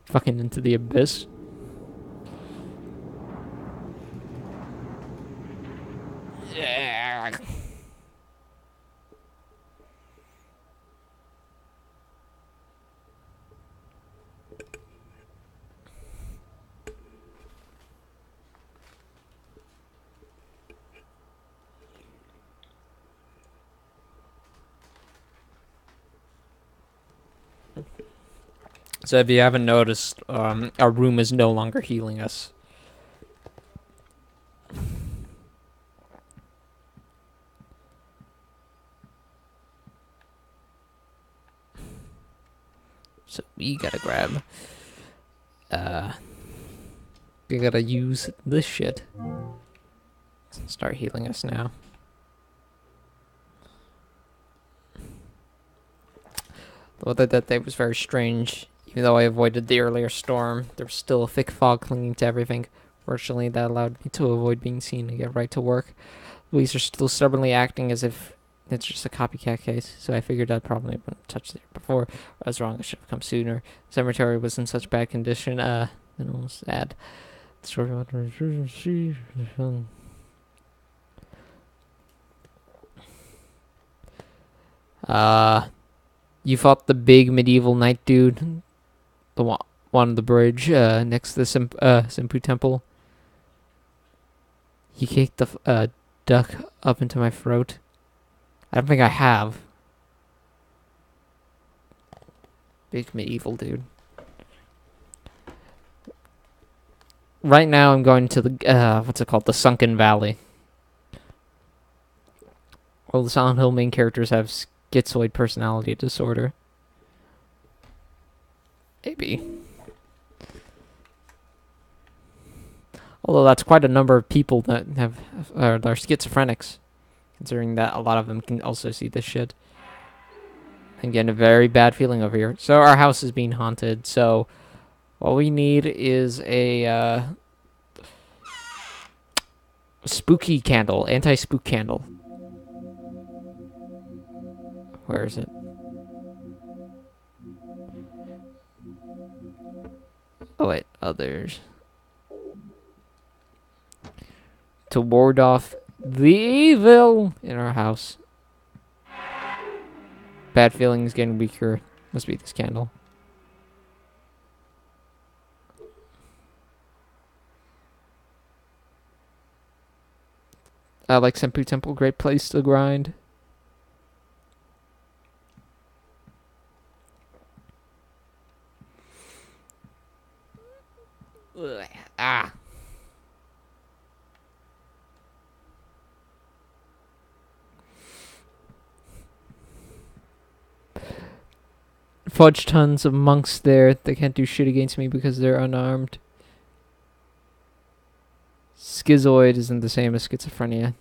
Fucking into the abyss. Yeah. So if you haven't noticed, our room is no longer healing us. So we gotta grab, we gotta use this shit. Start healing us now. The weather that day was very strange. Even though I avoided the earlier storm, there was still a thick fog clinging to everything. Fortunately, that allowed me to avoid being seen and get right to work. Police are still stubbornly acting as if it's just a copycat case, so I figured I probably wouldn't touch it before. I was wrong, I should have come sooner. The cemetery was in such bad condition, it was sad. The story about you fought the big medieval knight dude, the one on the bridge next to the Simpu Temple. He kicked the duck up into my throat. I don't think I have. Big medieval dude. Right now I'm going to the, what's it called? The Sunken Valley. All the Silent Hill main characters have schizoid personality disorder. Maybe. Although that's quite a number of people that have are schizophrenics, considering that a lot of them can also see this shit. I'm getting a very bad feeling over here. So our house is being haunted. So all we need is a spooky candle, anti-spook candle. Where is it? Oh wait, others. To ward off the evil in our house. Bad feelings getting weaker. Must be this candle. I like Senpu Temple, great place to grind. Ugh. Ah. Fudge tons of monks there. They can't do shit against me because they're unarmed. Schizoid isn't the same as schizophrenia.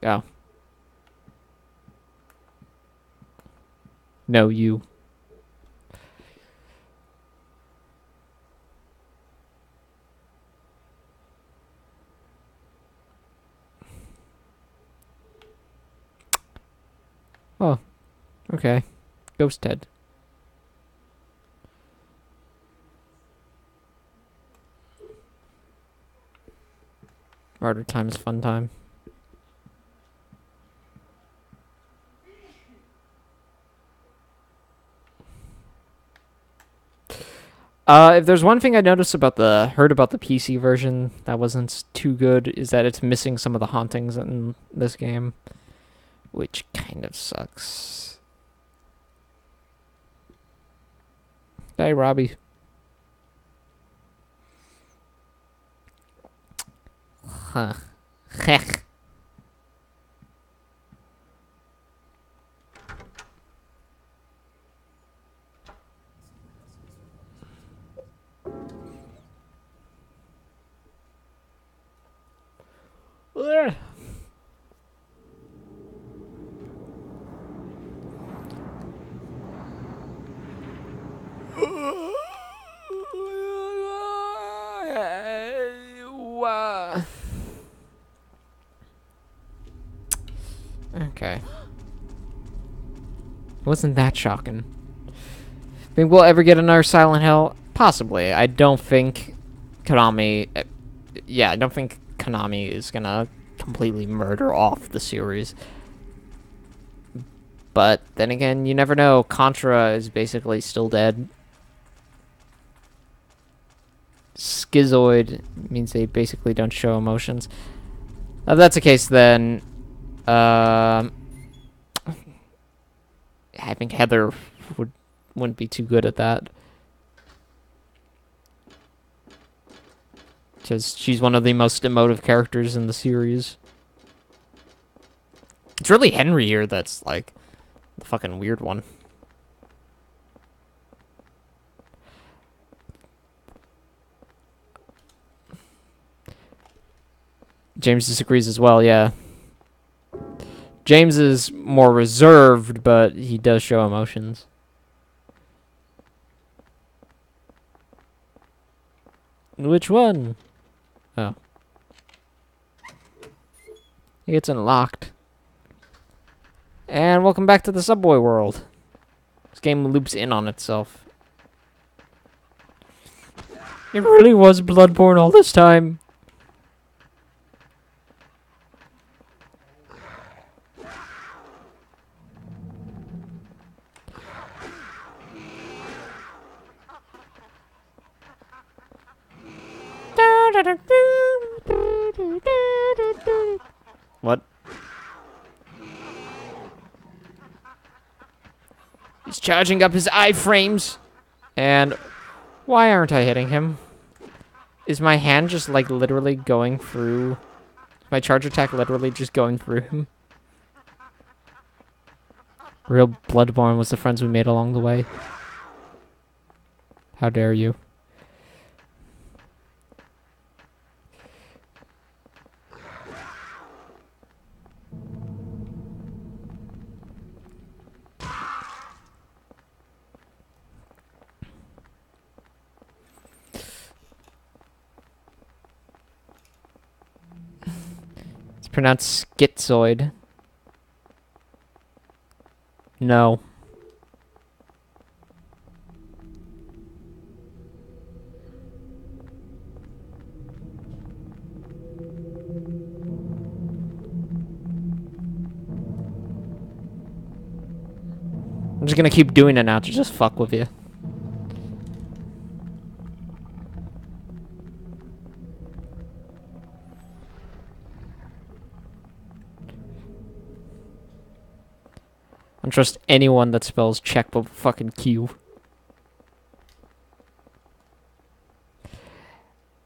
Oh. No, you. Oh. Okay. Ghost head. Martyr time is fun time. If there's one thing I noticed about heard about the PC version that wasn't too good, is that it's missing some of the hauntings in this game, which kind of sucks. Hey, Robbie. Huh. Heck. Ugh. Okay. Wasn't that shocking? Think we'll ever get another Silent Hill? Possibly. I don't think Konami... yeah, I don't think Konami is gonna completely murder off the series. But then again, you never know. Contra is basically still dead. Schizoid means they basically don't show emotions. If that's the case, then I think Heather wouldn't be too good at that, because she's one of the most emotive characters in the series. It's really Henry here that's like the fucking weird one. James disagrees as well, yeah. James is more reserved, but he does show emotions. Which one? Oh. It gets unlocked. And welcome back to the Subway world. This game loops in on itself. It really was Bloodborne all this time. What? He's charging up his iframes. And why aren't I hitting him? Is my hand just like literally going through... my charge attack literally just going through him? Real Bloodborne was the friends we made along the way. How dare you? Pronounced schizoid. No. I'm just gonna keep doing it now to just fuck with you. I don't trust anyone that spells check but fucking Q.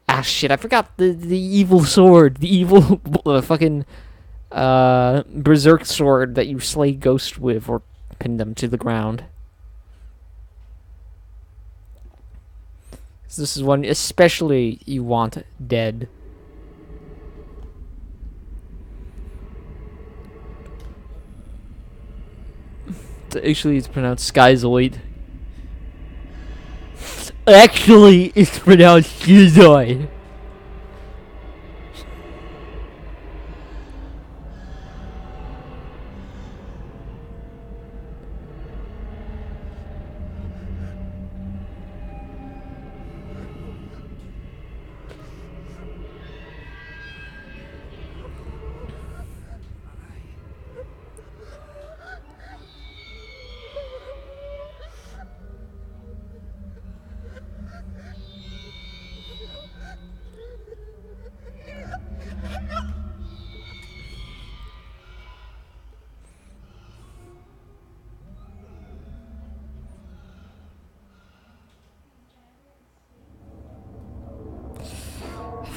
Ah shit, I forgot the evil sword. The evil fucking berserk sword that you slay ghosts with or pin them to the ground. So this is one especially you want dead. Actually, it's pronounced Schizoid. Actually, it's pronounced Schizoid.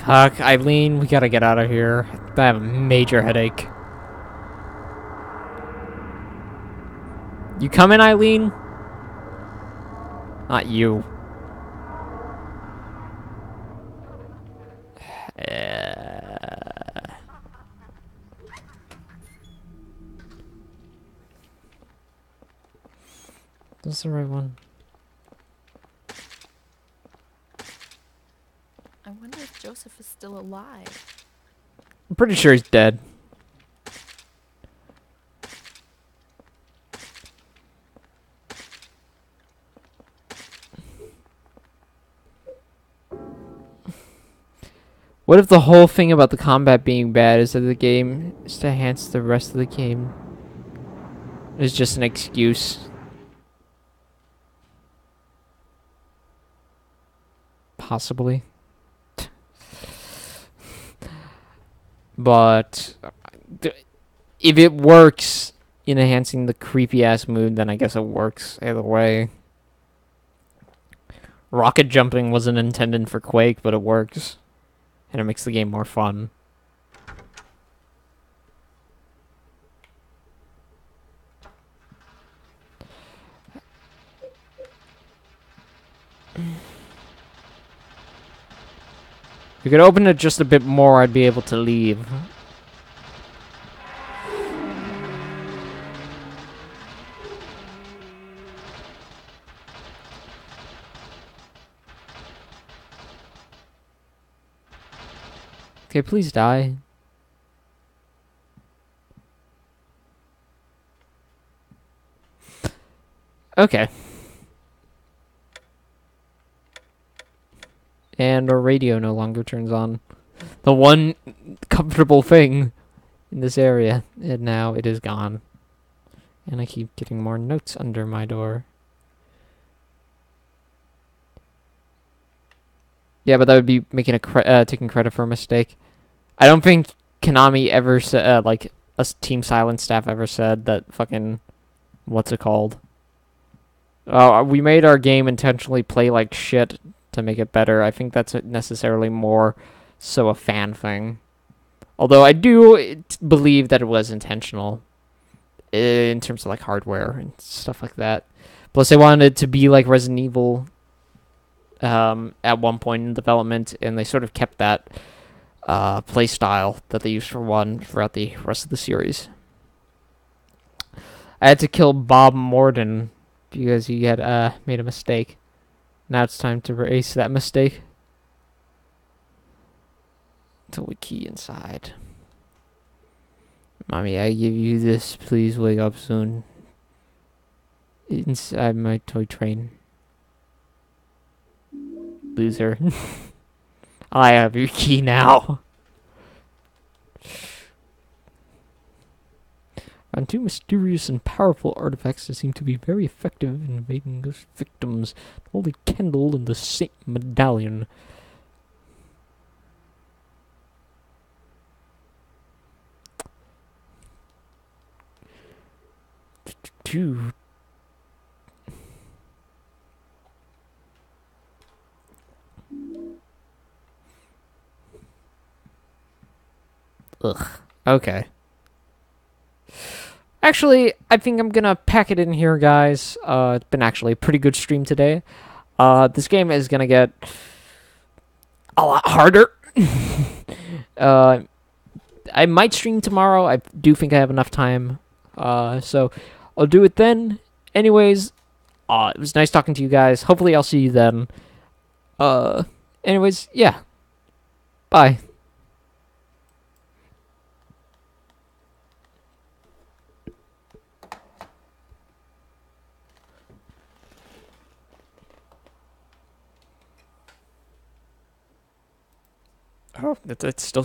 Fuck, Eileen, we gotta get out of here. I have a major headache. You coming, Eileen? Not you. That's the right one. I wonder if Joseph is still alive. I'm pretty sure he's dead. What if the whole thing about the combat being bad is that the game is to enhance the rest of the game? It's just an excuse. Possibly. But if it works in enhancing the creepy ass mood, then I guess it works either way. Rocket jumping wasn't intended for Quake, but it works. And it makes the game more fun. If you could open it just a bit more, I'd be able to leave. Okay, please die. Okay. And our radio no longer turns on. The one comfortable thing in this area. And now it is gone. And I keep getting more notes under my door. Yeah, but that would be making taking credit for a mistake. I don't think Konami ever said, like, Team Silent staff ever said that fucking, what's it called? We made our game intentionally play like shit to make it better. I think that's necessarily more so a fan thing. Although I do believe that it was intentional in terms of like hardware and stuff like that. Plus, they wanted it to be like Resident Evil at one point in development, and they sort of kept that play style that they used for 1 throughout the rest of the series. I had to kill Bob Morden because he had made a mistake. Now it's time to erase that mistake. Until we key inside. Mommy, I give you this. Please wake up soon. Inside my toy train. Loser. I have your key now. And 2 mysterious and powerful artifacts that seem to be very effective in evading those victims. The Holy Candle and the Saint Medallion. Two. Ugh. Okay. Actually, I think I'm gonna pack it in here, guys. It's been actually a pretty good stream today. This game is gonna get a lot harder. I might stream tomorrow. I do think I have enough time. So I'll do it then. Anyways, it was nice talking to you guys. Hopefully I'll see you then. Anyways, yeah. Bye. Oh, it's still